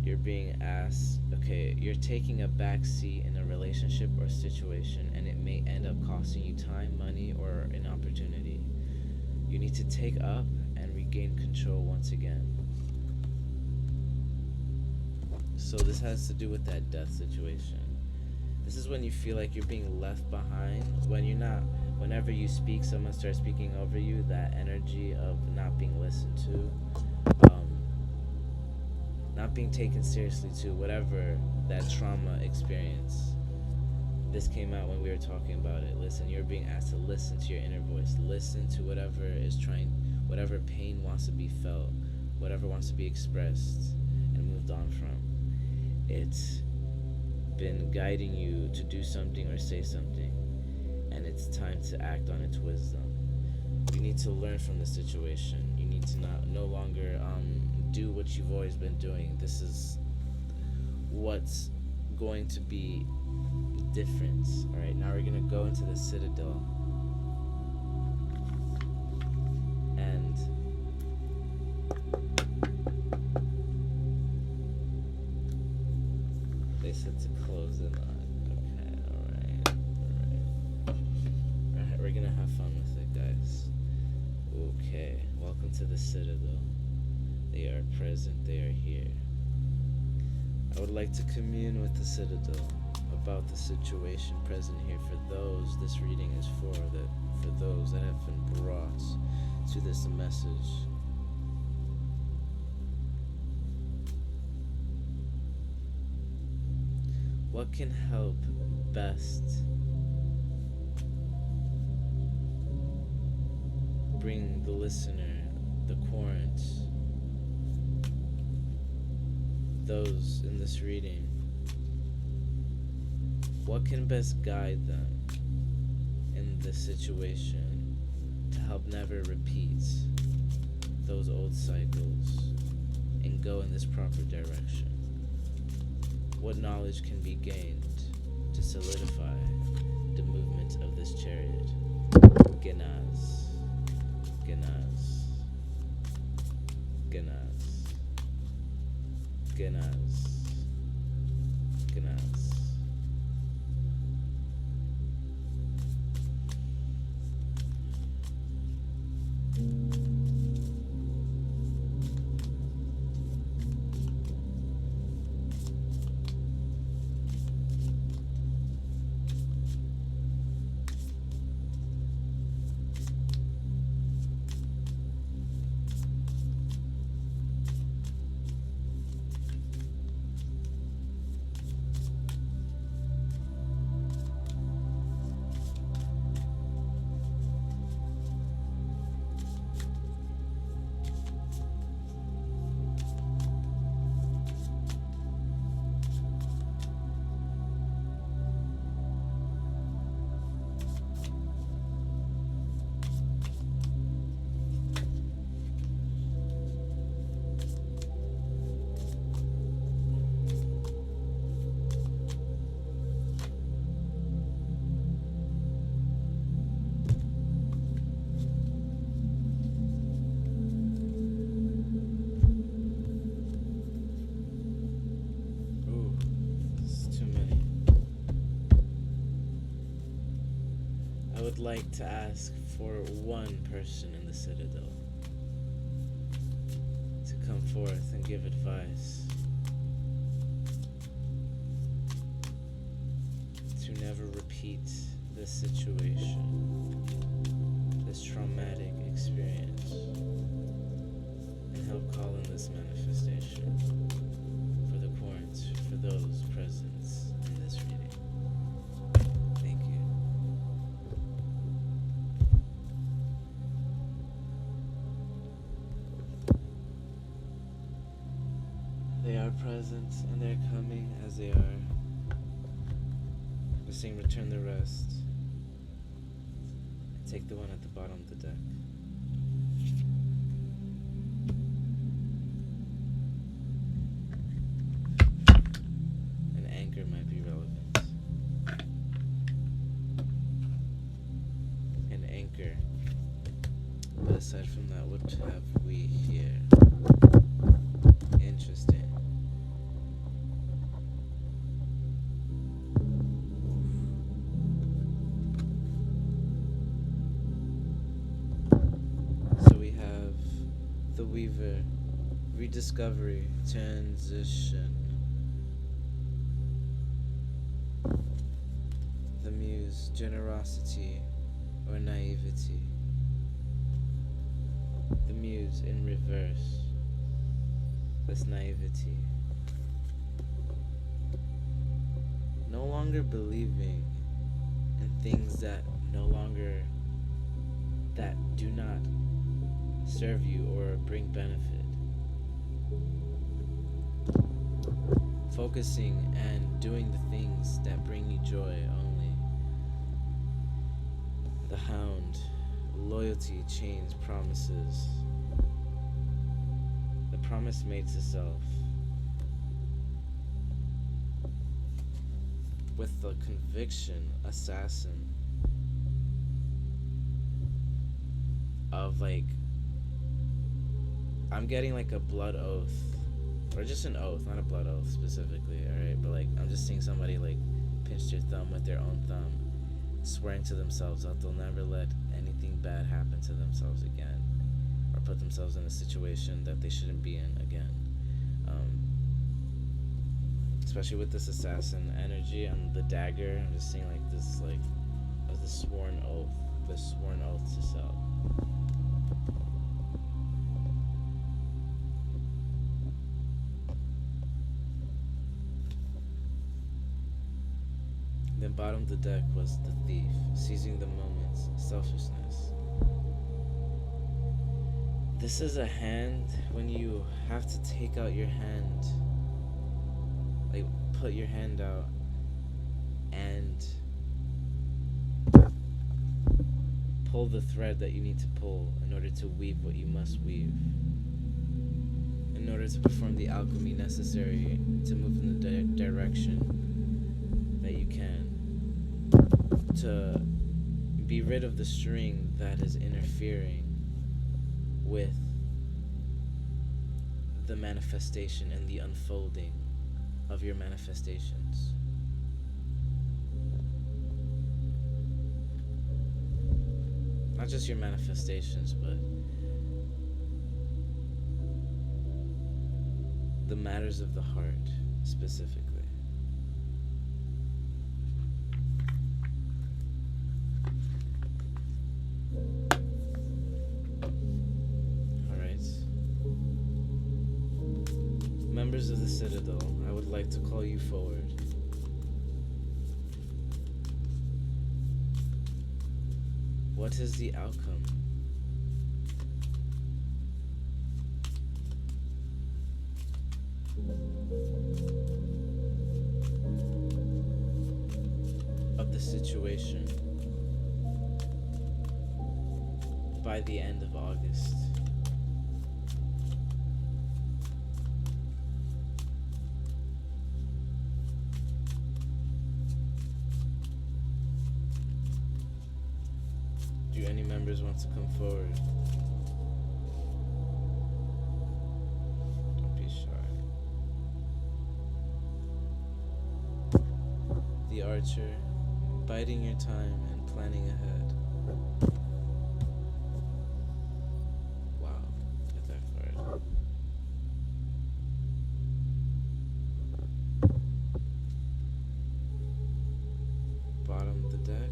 You're being asked, okay, you're taking a back seat in a relationship or situation, and it may end up costing you time, money, or an opportunity. You need to take up and regain control once again. So this has to do with that death situation. This is when you feel like you're being left behind, when you're not. Whenever you speak, someone starts speaking over you, that energy of not being listened to, not being taken seriously to, whatever that trauma experience. This came out when we were talking about it. Listen, you're being asked to listen to your inner voice. Listen to whatever is trying, whatever pain wants to be felt, whatever wants to be expressed and moved on from. It's been guiding you to do something or say something, and it's time to act on its wisdom. You need to learn from the situation. You need to no longer do what you've always been doing. This is what's going to be different. All right, now we're gonna go into the citadel, and they said to close it on. Okay, all right. We're gonna have fun with it, guys. Okay, welcome to the citadel. They are present, they are here. I would like to commune with the citadel about the situation present here. For those this reading is for those that have been brought to this message. What can help best bring the listener, the querent, those in this reading, what can best guide them in this situation to help never repeat those old cycles and go in this proper direction? What knowledge can be gained to solidify the movement of this chariot? Genaz, Genaz, Genaz, Genaz, Genaz. I would like to ask for one person in the Citadel to come forth and give advice to never repeat this situation, this traumatic experience, and help call in this manifestation for the quarantine, for those present in this reading. Thank you. They are present and they're coming as they are. We're saying return the rest and take the one at the bottom of the deck. An anchor might be relevant. An anchor. But aside from that, what have we here? Interesting. So we have the Weaver, rediscovery, transition. The Muse, generosity or naivety. The Muse in reverse. This naivety. No longer believing in things that do not serve you or bring benefit. Focusing and doing the things that bring you joy only. The Hound, loyalty, chains, promises. The promise made to self. With the conviction, assassin. Of I'm getting a blood oath. Or just an oath, not a blood oath specifically, alright? But I'm just seeing somebody pinch their thumb with their own thumb, swearing to themselves that they'll never let anything bad happen to themselves again, or put themselves in a situation that they shouldn't be in again. Especially with this assassin energy and the dagger, I'm just seeing this sworn oath to self. Then bottom of the deck was the Thief, seizing the moments, selfishness. This is a hand when you have to take out your hand, put your hand out and pull the thread that you need to pull in order to weave what you must weave, in order to perform the alchemy necessary to move in the direction that you can, to be rid of the string that is interfering with the manifestation and the unfolding of your manifestations. Not just your manifestations, but the matters of the heart specifically. Members of the Citadel, I would like to call you forward. What is the outcome? Of the situation by the end of August? Do any members want to come forward? Don't be shy. The Archer, biding your time and planning ahead. deck.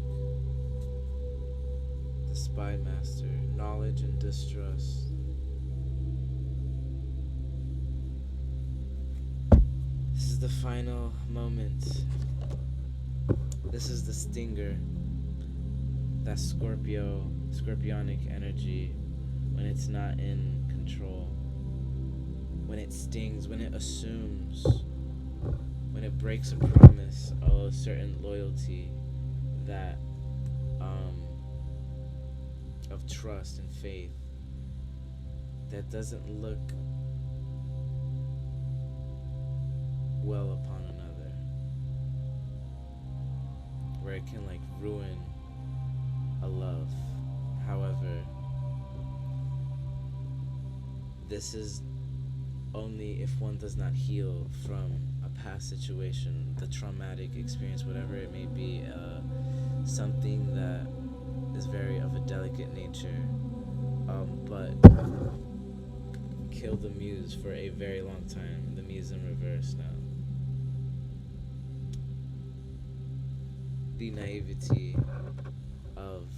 The Spy Master, knowledge and distrust. This is the final moment. This is the stinger. That scorpionic energy when it's not in control. When it stings, when it assumes, when it breaks a promise of a certain loyalty that of trust and faith that doesn't look well upon another, where it can like ruin a love. However, this is only if one does not heal from a past situation, the traumatic experience, whatever it may be, something that is very of a delicate nature, but killed the muse for a very long time. The muse in reverse now. The naivety of,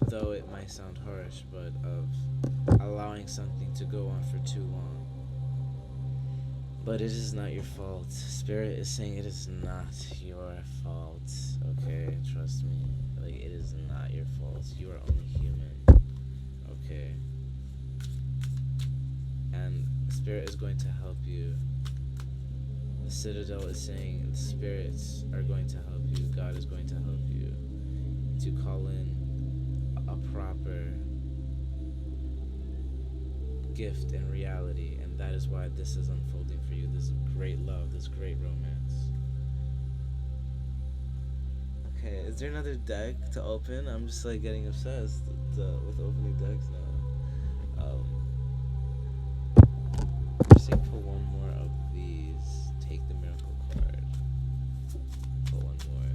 though it might sound harsh, but of allowing something to go on for too long. But it is not your fault. Spirit is saying it is not your fault. Okay, trust me. Like, it is not your fault. You are only human. Okay. And Spirit is going to help you. The Citadel is saying the spirits are going to help you. God is going to help you to call in a proper gift and reality, and that is why this is unfolding for you. This great love, this great romance. Okay, is there another deck to open? I'm just like getting obsessed with opening decks now. Just like pull one more of these. Take the miracle card. Pull one more.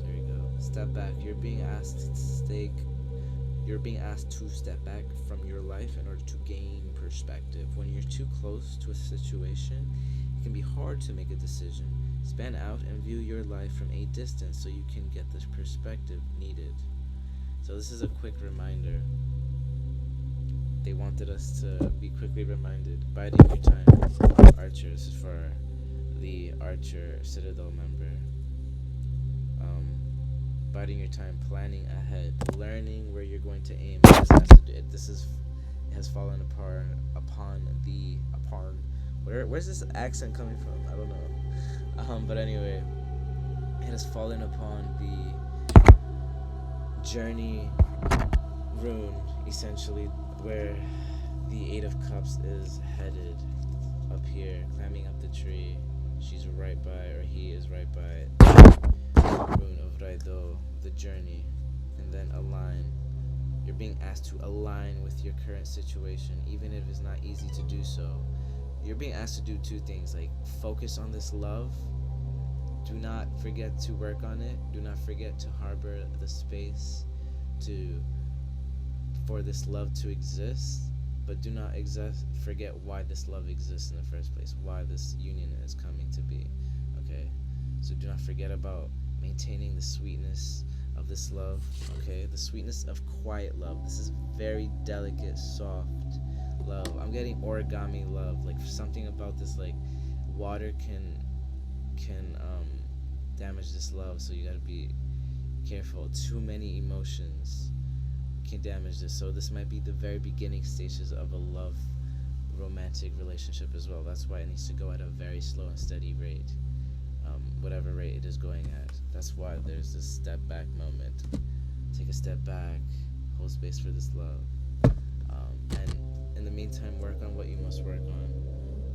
There we go. Step back. You're being asked to step back from your life in order to gain perspective. When you're too close to a situation, it can be hard to make a decision. Span out and view your life from a distance so you can get the perspective needed. So this is a quick reminder. They wanted us to be quickly reminded. Biding your time. Archer, this is for the Archer Citadel member. Biding your time, planning ahead, learning where you're going to aim. It has fallen upon where's this accent coming from? I don't know. But anyway, it has fallen upon the journey rune, essentially, where the Eight of Cups is headed up here, climbing up the tree. She's right by, or he is right by rune of Raido, the journey, and then align. You're being asked to align with your current situation, even if it's not easy to do so. You're being asked to do two things, like focus on this love. Do not forget to work on it. Do not forget to harbor the space for this love to exist, but do not forget why this love exists in the first place, why this union is coming to be. Okay, so do not forget about maintaining the sweetness of this love. Okay, the sweetness of quiet love. This is very delicate, soft love. I'm getting origami love. Like, something about this, like water can damage this love, so you gotta be careful. Too many emotions can damage this, so this might be the very beginning stages of a love romantic relationship as well. That's why it needs to go at a very slow and steady rate, whatever rate it is going at. That's why there's this step back moment. Take a step back, hold space for this love, and in the meantime, work on what you must work on.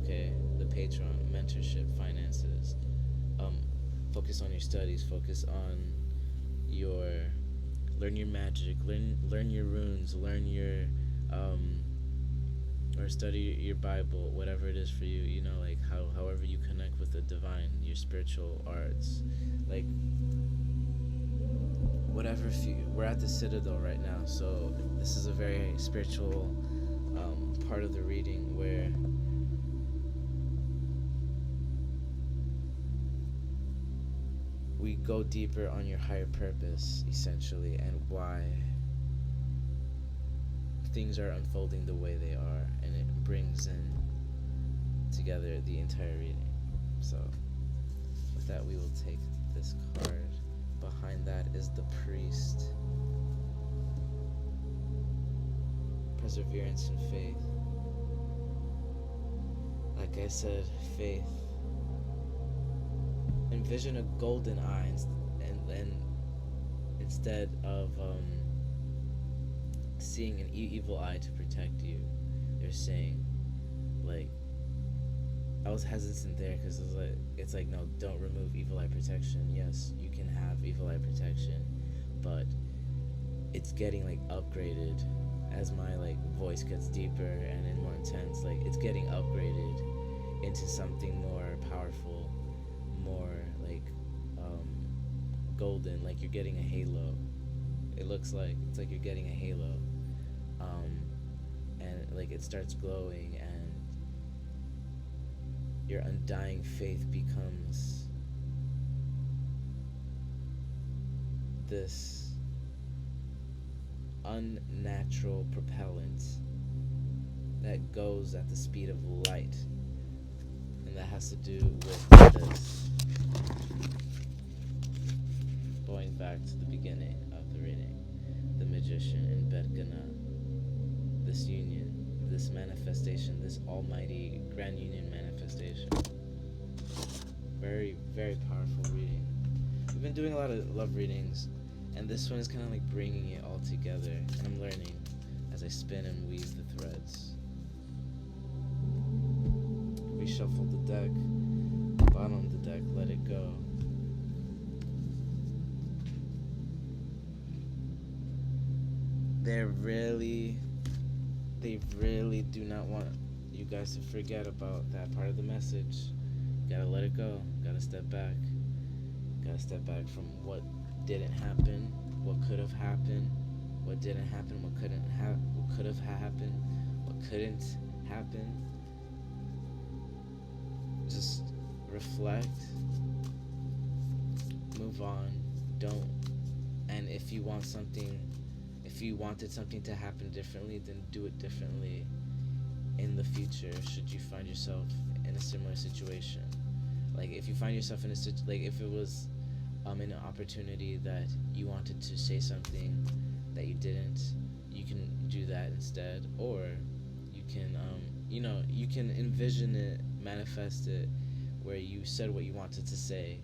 Okay, the Patreon, mentorship, finances. Focus on your studies. Focus on learn your magic. Learn your runes. Learn your or study your Bible. Whatever it is for you. You know, like however you connect with the divine, your spiritual arts. Like, whatever, we're at the Citadel right now, so this is a very spiritual part of the reading where we go deeper on your higher purpose, essentially, and why things are unfolding the way they are, and it brings in together the entire reading. So with that, we will take this card. Behind that is the priest. Perseverance and faith. Like I said, faith. Envision a golden eye and instead of seeing an evil eye to protect you. They're saying, like, I was hesitant there because it's like no, don't remove evil eye protection. Yes, you can have evil eye protection, but it's getting like upgraded as my like voice gets deeper and more intense. Like, it's getting upgraded into something more powerful, more like golden. Like you're getting a halo. It's like you're getting a halo, and like it starts glowing, and your undying faith becomes this unnatural propellant that goes at the speed of light, and that has to do with this. Going back to the beginning of the reading, the magician in Bedgana, this union, this manifestation, this almighty grand union manifestation. Very, very powerful reading. We've been doing a lot of love readings, and this one is kind of like bringing it all together, and I'm learning as I spin and weave the threads. Reshuffle the deck, bottom of the deck, let it go. They really do not want you guys to forget about that part of the message. Gotta let it go. Gotta step back. Gotta step back from what didn't happen, what could have happened, what didn't happen, what could have happened, what couldn't happen. Just reflect, move on, don't. And if you wanted something to happen differently, then do it differently in the future, should you find yourself in a similar situation. Like if you find yourself in like if it was an opportunity that you wanted to say something that you didn't, you can do that instead. Or you can you can envision it, manifest it, where you said what you wanted to say.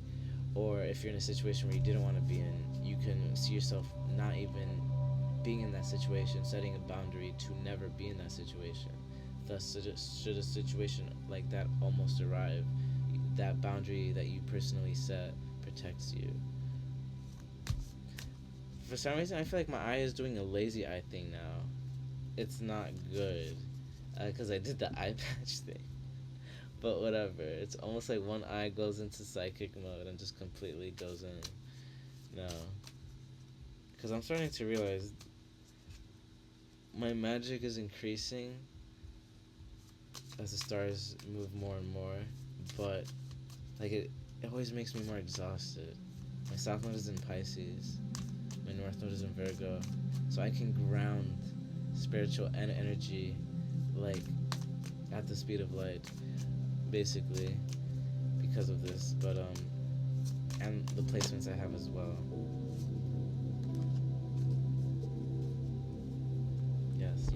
Or if you're in a situation where you didn't want to be in, you can see yourself not even being in that situation, setting a boundary to never be in that situation. Thus, should a situation like that almost arrive, that boundary that you personally set protects you. For some reason, I feel like my eye is doing a lazy eye thing now. It's not good, because I did the eye patch thing. But whatever, it's almost like one eye goes into psychic mode and just completely goes in. No. Because I'm starting to realize my magic is increasing as the stars move more and more, but like it always makes me more exhausted. My south node is in Pisces, my north node is in Virgo, so I can ground spiritual energy like at the speed of light, basically, because of this. But and the placements I have as well. Yes,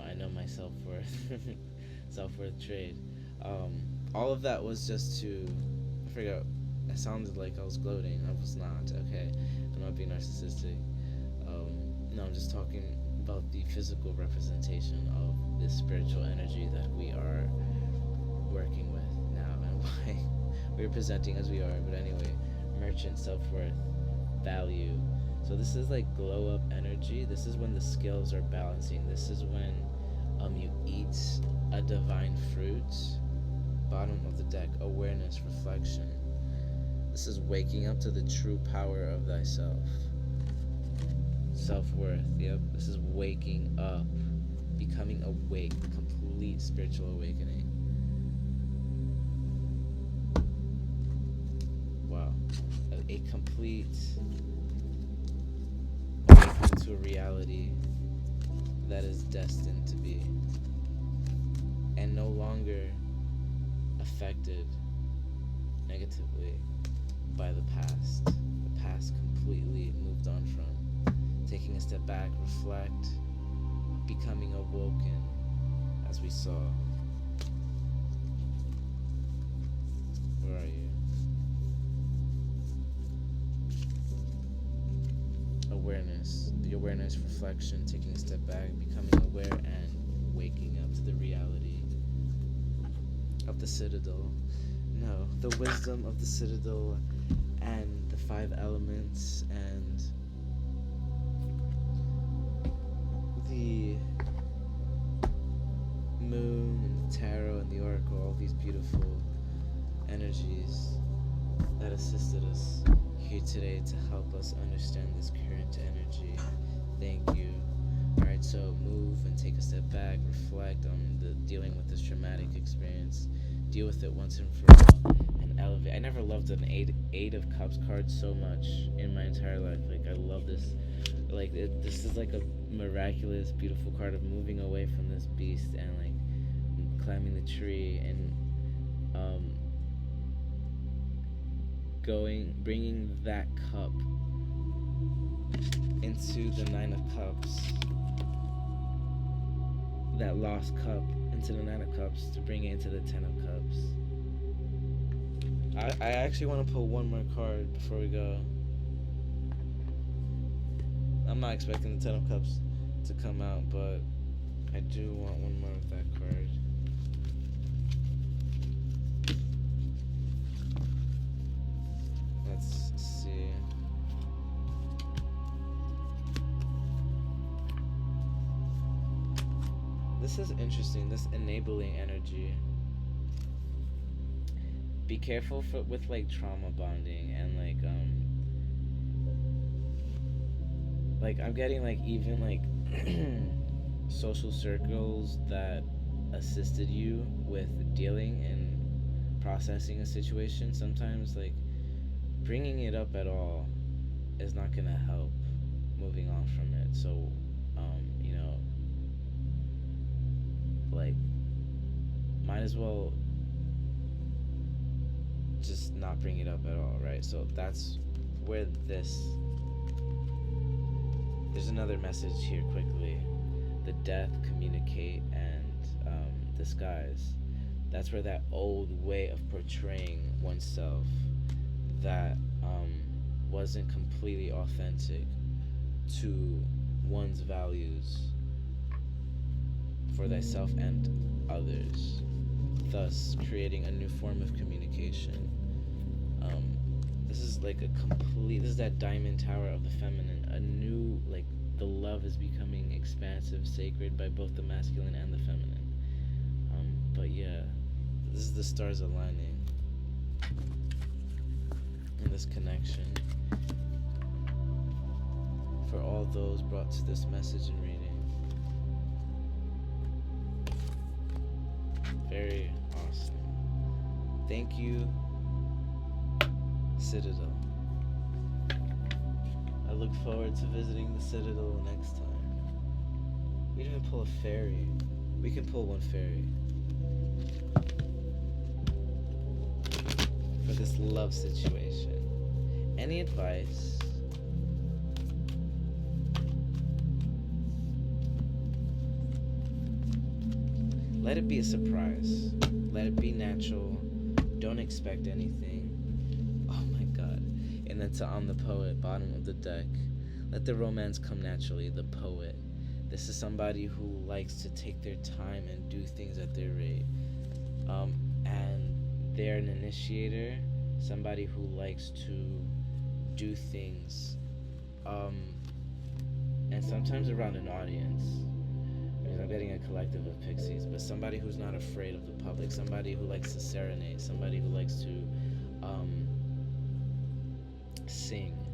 I know my self-worth trade. All of that was just to, I forgot, I sounded like I was gloating. I was not, okay? I'm not being narcissistic. No, I'm just talking about the physical representation of this spiritual energy that we are working with now, and why we're presenting as we are. But anyway, merchant, self-worth, value. So this is like glow up energy. This is when the scales are balancing. This is when you eat a divine fruit. Bottom of the deck, awareness, reflection. This is waking up to the true power of thyself. Self-worth, yep. This is waking up, becoming awake, complete spiritual awakening. Wow. A complete awakening to a reality that is destined to be, and no longer affected negatively by the past. The past completely moved on from. Taking a step back, reflect, becoming awoken, as we saw. Where are you? Awareness. The awareness, reflection, taking a step back, becoming aware, and waking up to the reality of the citadel. No, the wisdom of the citadel and the 5 elements and the moon and the tarot and the oracle, all these beautiful energies that assisted us here today to help us understand this current energy. Thank you. Alright, so move and take a step back, reflect on the dealing with this traumatic experience, deal with it once and for all, and elevate. I never loved an eight of cups card so much in my entire life. Like, I love this. Like, this is like a miraculous, beautiful card of moving away from this beast and like climbing the tree and bringing that cup into the 9 of Cups, that lost cup into the 9 of Cups, to bring it into the 10 of Cups. I actually want to pull one more card before we go. I'm not expecting the 10 of Cups to come out, but I do want one more of that card. Let's see. This is interesting, this enabling energy. Be careful with like trauma bonding and like I'm getting like even like social circles that assisted you with dealing and processing a situation. Sometimes like bringing it up at all is not gonna help moving on from it. So you know, like might as well just not bring it up at all, right? So that's where there's another message here quickly. The death, communicate, and disguise. That's where that old way of portraying oneself that wasn't completely authentic to one's values for thyself and others, thus creating a new form of communication. This is like this is that diamond tower of the feminine, a new, like, the love is becoming expansive, sacred by both the masculine and the feminine. But yeah, this is the stars aligning in this connection for all those brought to this message and reading. Very awesome. Thank you, Citadel. I look forward to visiting the Citadel next time. We didn't even pull a fairy. We can pull one fairy for this love situation. Any advice? Let it be a surprise. Let it be natural. Don't expect anything. Oh my god. And then on the poet, bottom of the deck. Let the romance come naturally, the poet. This is somebody who likes to take their time and do things at their rate. And they're an initiator, somebody who likes to do things, and sometimes around an audience. Because I'm getting a collective of pixies, but somebody who's not afraid of the public, somebody who likes to serenade, somebody who likes to sing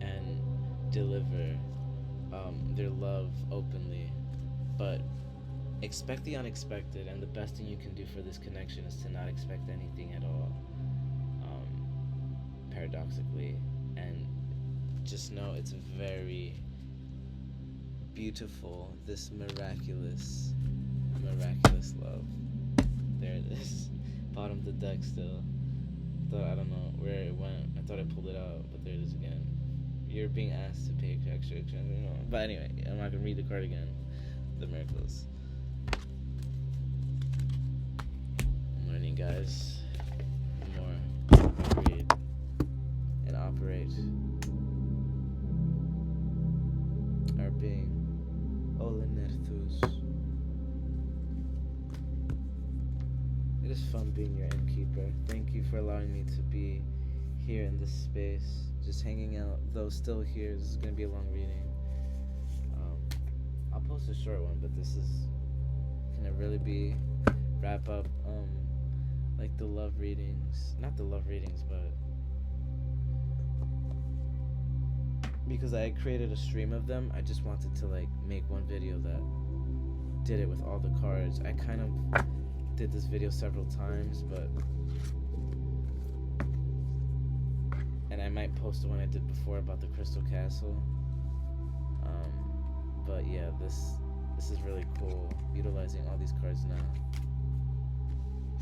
and deliver their love openly, but expect the unexpected, and the best thing you can do for this connection is to not expect anything at all, paradoxically, and just know it's very beautiful, this miraculous love. There it is. Bottom of the deck still. I don't know where it went. I thought I pulled it out, but there it is again. You're being asked to pay extra, you know. But anyway, I'm not gonna read the card again. The miracles. I'm learning, guys. More. Create and operate our being. Olenerthus. It is fun being your innkeeper. Thank you for allowing me to be here in this space, just hanging out. Though still here, this is gonna be a long reading. I'll post a short one, but this is gonna really be wrap up like the love readings, not the love readings, but because I created a stream of them, I just wanted to like make one video that did it with all the cards. I kind of did this video several times, and I might post the one I did before about the Crystal Castle. But yeah, this is really cool, utilizing all these cards now.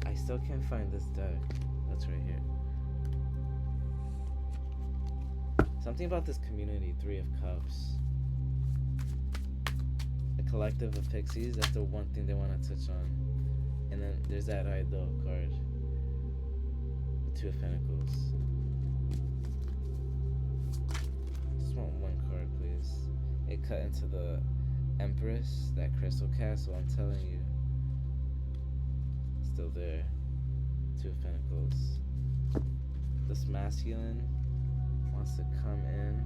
I still can't find this deck. That's right here. Something about this community, 3 of Cups. A collective of pixies, that's the one thing they want to touch on. And then there's that idol card. The 2 of Pentacles. Just want one card, please. It cut into the Empress, that Crystal Castle, I'm telling you. Still there. 2 of Pentacles. This masculine wants to come in.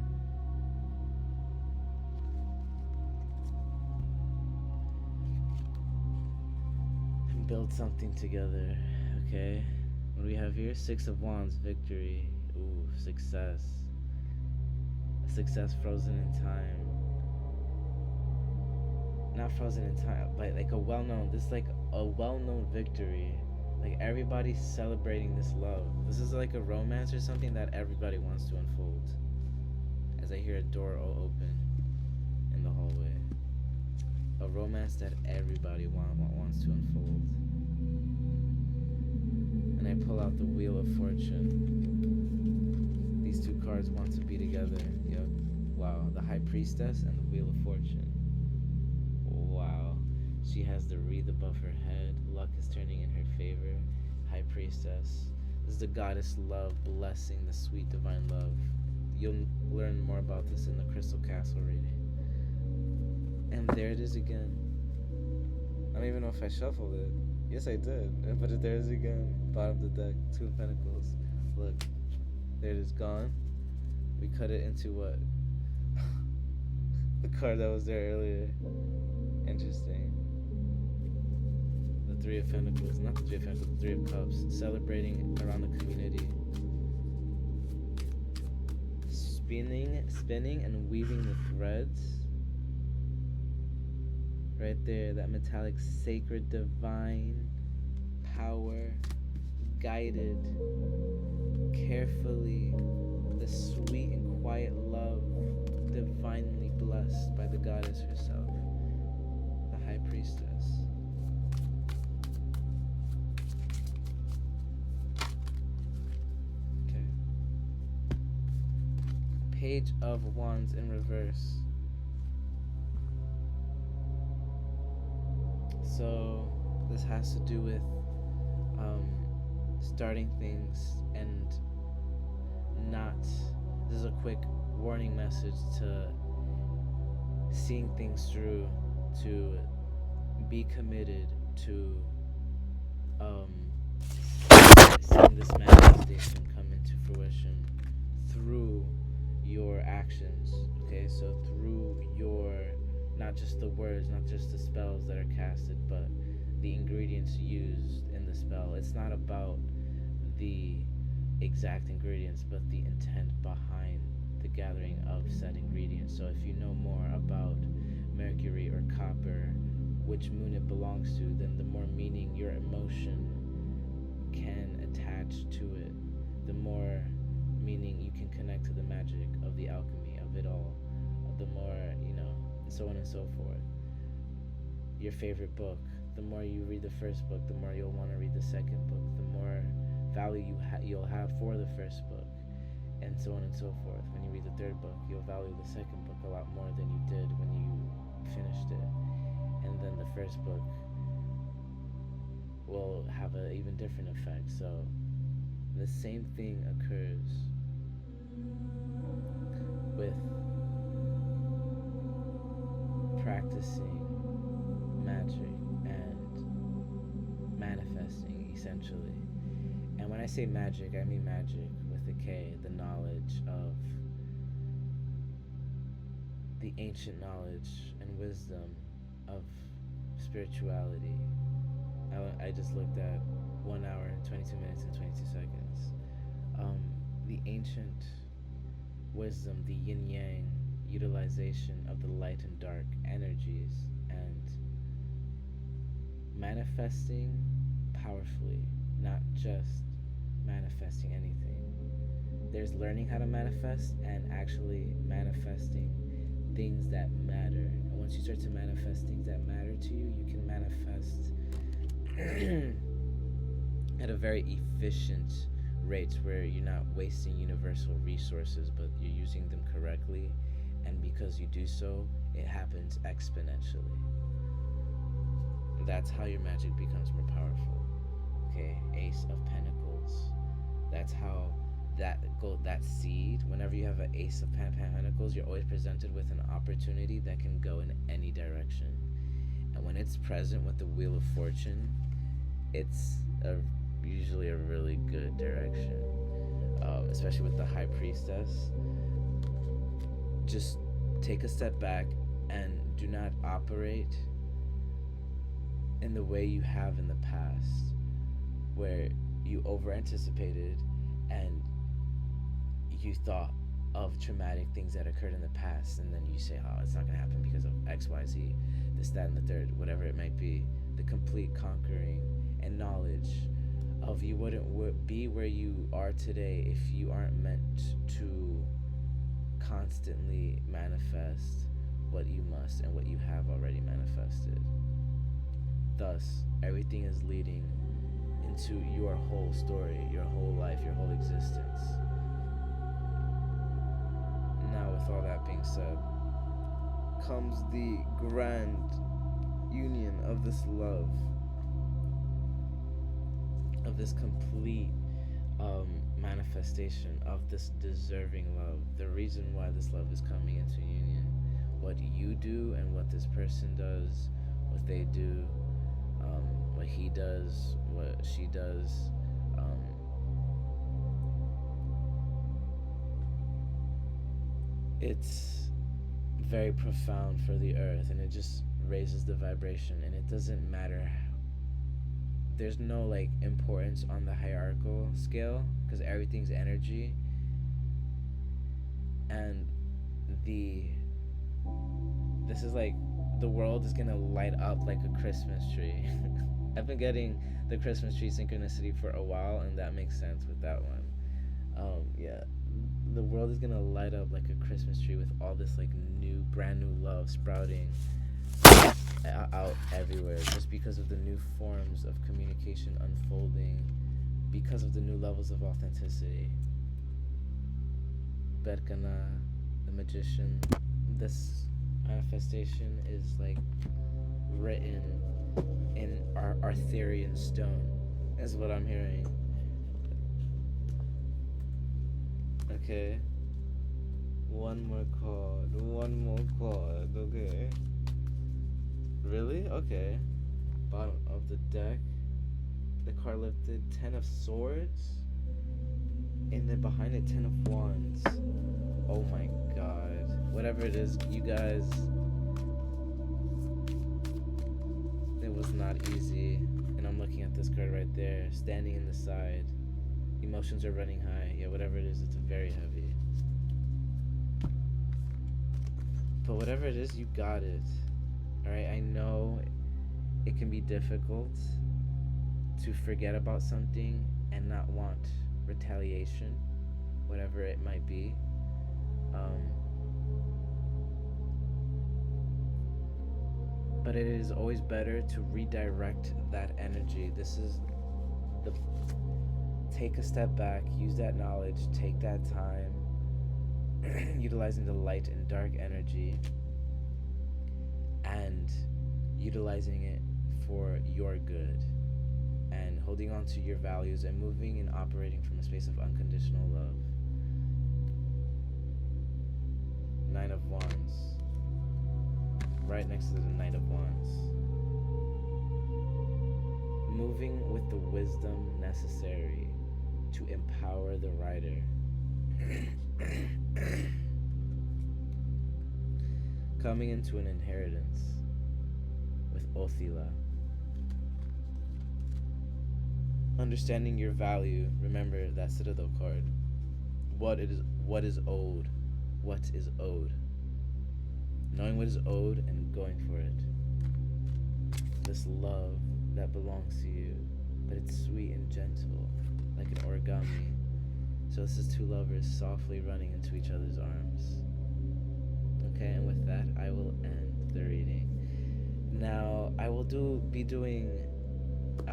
And build something together. Okay. What do we have here? 6 of Wands, victory. Ooh, success. A success frozen in time. Not frozen in time, but like a well-known, this is like a well-known victory. Like everybody's celebrating this love. This is like a romance or something that everybody wants to unfold. As I hear a door open in the hallway. A romance that everybody wants to unfold. And I pull out the Wheel of Fortune. These 2 cards want to be together. Yep. Wow. The High Priestess and the Wheel of Fortune. Wow. She has the wreath above her head. Luck is turning in her favor. High Priestess. This is the goddess love blessing the sweet divine love. You'll learn more about this in the Crystal Castle reading. And there it is again. I don't even know if I shuffled it. Yes, I did. But there it is again. Bottom of the deck. 2 of Pentacles. Look. There it is, gone. We cut it into what? The card that was there earlier. Interesting. The 3 of Pentacles. Not the 3 of Pentacles, the 3 of Cups. Celebrating around the community. Spinning and weaving the threads. Right there, that metallic sacred divine power, guided carefully, the sweet and quiet love, divinely blessed by the goddess herself, the High Priestess. Okay. Page of Wands in reverse. So this has to do with starting things and not, this is a quick warning message to seeing things through, to be committed to seeing this manifestation come into fruition through your actions. Okay, so through your, not just the words, not just the spells that are casted, but the ingredients used in the spell. It's not about the exact ingredients, but the intent behind the gathering of said ingredients. So if you know more about mercury or copper, which moon it belongs to, then the more meaning your emotion can attach to it, the more meaning you can connect to the magic of the alchemy of it all, the more, so on and so forth. Your favorite book, the more you read the first book, the more you'll want to read the second book, the more value you'll have for the first book, and so on and so forth. When you read the third book, you'll value the second book a lot more than you did when you finished it. And then the first book will have an even different effect. So the same thing occurs with practicing magic and manifesting, essentially. And when I say magic, I mean magic with a K, the knowledge of the ancient knowledge and wisdom of spirituality. I just looked at 1 hour, 22 minutes, and 22 seconds. The ancient wisdom, the yin-yang utilization of the light and dark energies, and manifesting powerfully, not just manifesting anything. There's learning how to manifest and actually manifesting things that matter. And once you start to manifest things that matter to you, you can manifest at a very efficient rate where you're not wasting universal resources, but you're using them correctly. And because you do so, it happens exponentially. That's how your magic becomes more powerful. Okay, Ace of Pentacles. That's how that seed, whenever you have an Ace of Pentacles, you're always presented with an opportunity that can go in any direction. And when it's present with the Wheel of Fortune, it's usually a really good direction, especially with the High Priestess. Just take a step back and do not operate in the way you have in the past, where you over-anticipated and you thought of traumatic things that occurred in the past, and then you say, oh, it's not going to happen because of X, Y, Z, this, that, and the third, whatever it might be. The complete conquering and knowledge of you wouldn't be where you are today if you aren't meant to constantly manifest what you must and what you have already manifested. Thus, everything is leading into your whole story, your whole life, your whole existence. Now, with all that being said, comes the grand union of this love, of this complete manifestation of this deserving love. The reason why this love is coming into union, what you do and what this person does, what they do, what he does, what she does, it's very profound for the earth, and it just raises the vibration. And it doesn't matter, there's no importance on the hierarchical scale, because everything's energy. And this is the world is gonna light up like a Christmas tree. I've been getting the Christmas tree synchronicity for a while, and that makes sense with that one. Yeah, the world is gonna light up like a Christmas tree with all this brand new love sprouting out everywhere, just because of the new forms of communication unfolding, because of the new levels of authenticity. Berkana, the magician, this manifestation is written in Arthurian stone, is what I'm hearing. Okay, one more card, okay. Really? Okay. Bottom of the deck, the card lifted, 10 of Swords, and then behind it, 10 of Wands. Oh my god. Whatever it is, you guys, it was not easy. And I'm looking at this card right there, standing in the side. Emotions are running high. Yeah, whatever it is, it's very heavy. But whatever it is, you got it. Alright, I know it can be difficult to forget about something and not want retaliation, whatever it might be. But it is always better to redirect that energy. This is the take a step back, use that knowledge, take that time, utilizing the light and dark energy and utilizing it for your good and holding on to your values and moving and operating from a space of unconditional love. Nine of Wands, right next to the Knight of Wands. Moving with the wisdom necessary to empower the rider. Coming into an inheritance with Othila. Understanding your value. Remember that Citadel card. What is owed. What is owed. Knowing what is owed and going for it. This love that belongs to you, but it's sweet and gentle, like an origami. So this is two lovers softly running into each other's arms. Okay, and with that, I will end the reading. Now, I'll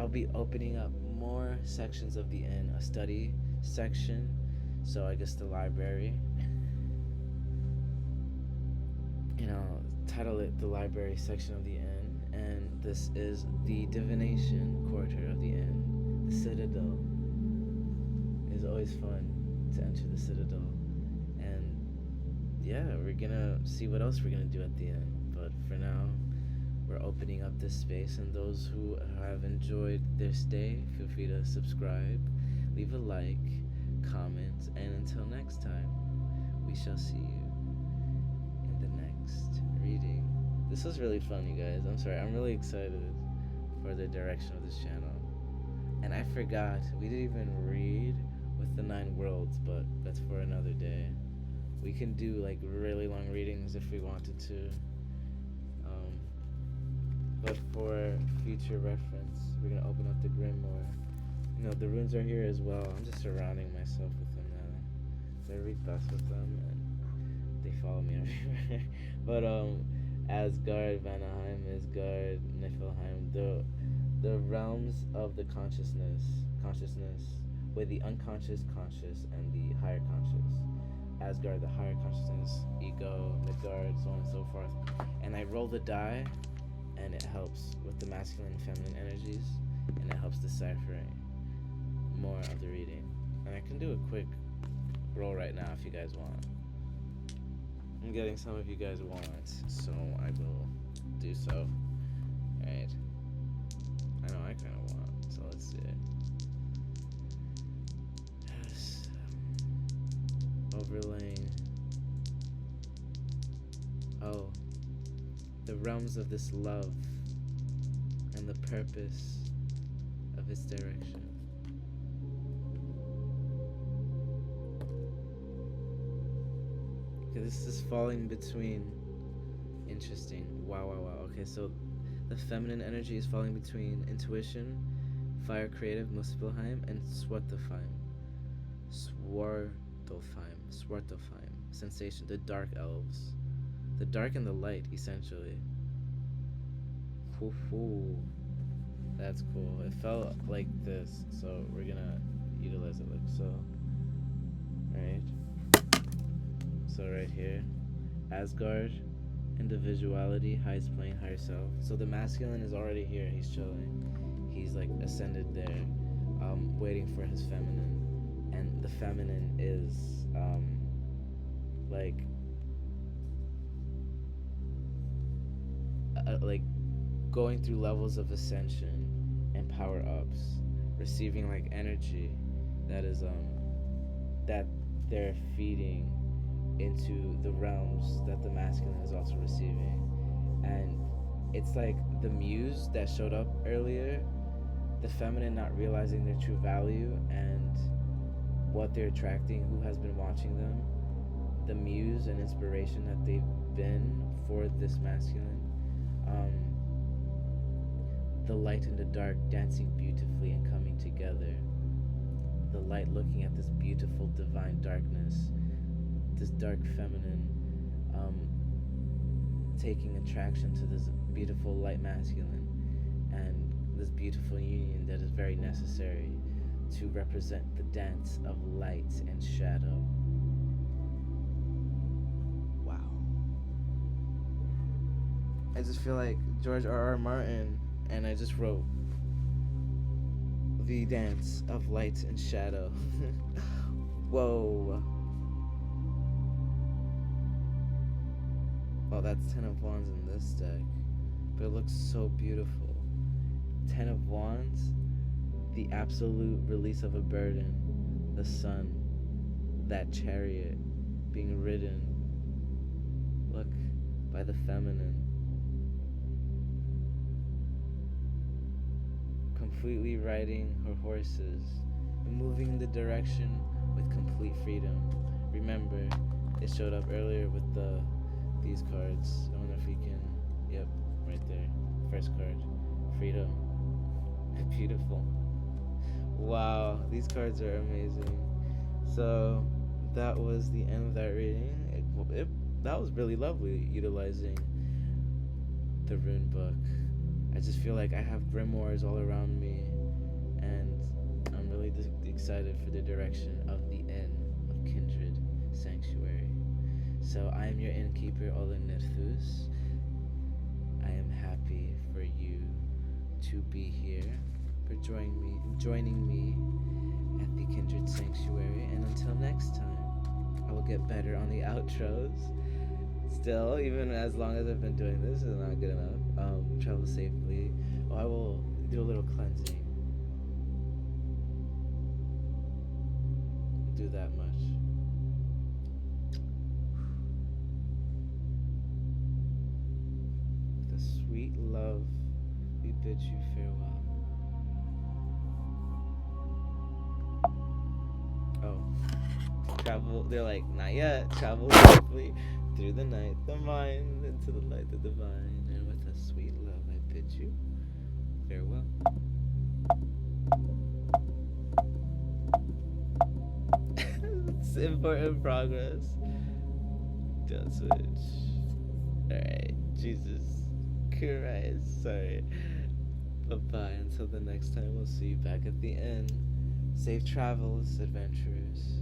be opening up more sections of the inn, a study section, so I guess the library. Title it the library section of the inn, and this is the divination quarter of the inn, the Citadel. It's always fun to enter the Citadel, and yeah, we're gonna see what else we're gonna do at the end. But for now, we're opening up this space, and those who have enjoyed their stay, feel free to subscribe, leave a like, comment, and until next time, we shall see you in the next reading. This was really fun, you guys. I'm sorry, I'm really excited for the direction of this channel. And I forgot, we didn't even read with the 9 worlds, but that's for another day. We can do like really long readings if we wanted to. But for future reference, we're gonna open up the Grimoire. The runes are here as well. I'm just surrounding myself with them now. So I read fast with them and they follow me everywhere. But Asgard, Vanaheim, Asgard, Niflheim, the realms of the consciousness, with the unconscious, conscious, and the higher conscious. Asgard, the higher consciousness, ego, Midgard, so on and so forth. And I roll the die, and it helps with the masculine and feminine energies, and it helps deciphering more of the reading. And I can do a quick roll right now if you guys want. I'm getting some of you guys want, so I will do so. Alright. I know I kind of want, so let's see it. Yes. Overlaying. Oh. The realms of this love and the purpose of its direction. Okay, this is falling between. Interesting. Wow. Okay, so the feminine energy is falling between intuition, fire creative, Muspelheim, and Svartalfheim. Svartalfheim. Sensation, the dark elves. The dark and the light, essentially. That's cool. It felt like this, so we're gonna utilize it like so. Alright. So right here, Asgard, individuality, highest plane, higher self. So the masculine is already here. He's chilling. He's like ascended there, waiting for his feminine. And the feminine is like going through levels of ascension and power ups, receiving like energy that is that they're feeding into the realms that the masculine is also receiving. And it's like the muse that showed up earlier, the feminine not realizing their true value and what they're attracting, who has been watching them, the muse and inspiration that they've been for this masculine. Um, the light and the dark dancing beautifully and coming together. The light looking at this beautiful divine darkness, this dark feminine, taking attraction to this beautiful light masculine, and this beautiful union that is very necessary to represent the dance of light and shadow. Wow. I just feel like George R.R. Martin, and I just wrote the dance of light and shadow. Whoa. Oh, that's 10 of Wands in this deck. But it looks so beautiful. 10 of Wands, the absolute release of a burden. The sun, that chariot being ridden, look, by the feminine. Completely riding her horses, moving in the direction with complete freedom. Remember, it showed up earlier with these cards. I don't know if you can. Yep, right there. First card, freedom. Beautiful. Wow, these cards are amazing. So that was the end of that reading. That was really lovely, utilizing the rune book. I just feel like I have grimoires all around me, and I'm really excited for the direction of the inn of Kindred Sanctuary. So I am your innkeeper, Olenithus. I am happy for you to be here, for joining me at the Kindred Sanctuary. And until next time, I will get better on the outros. Still, even as long as I've been doing this, is not good enough. Travel safely. Oh, I will do a little cleansing. Do that much. With a sweet love, we bid you farewell. Oh, travel. They're like, not yet. Travel safely through the night, the mind, into the light, the divine, and with a sweet love, I bid you farewell. It's important progress. Don't switch. Alright, Jesus Christ, sorry. Bye-bye, until the next time, we'll see you back at the end. Safe travels, adventurers.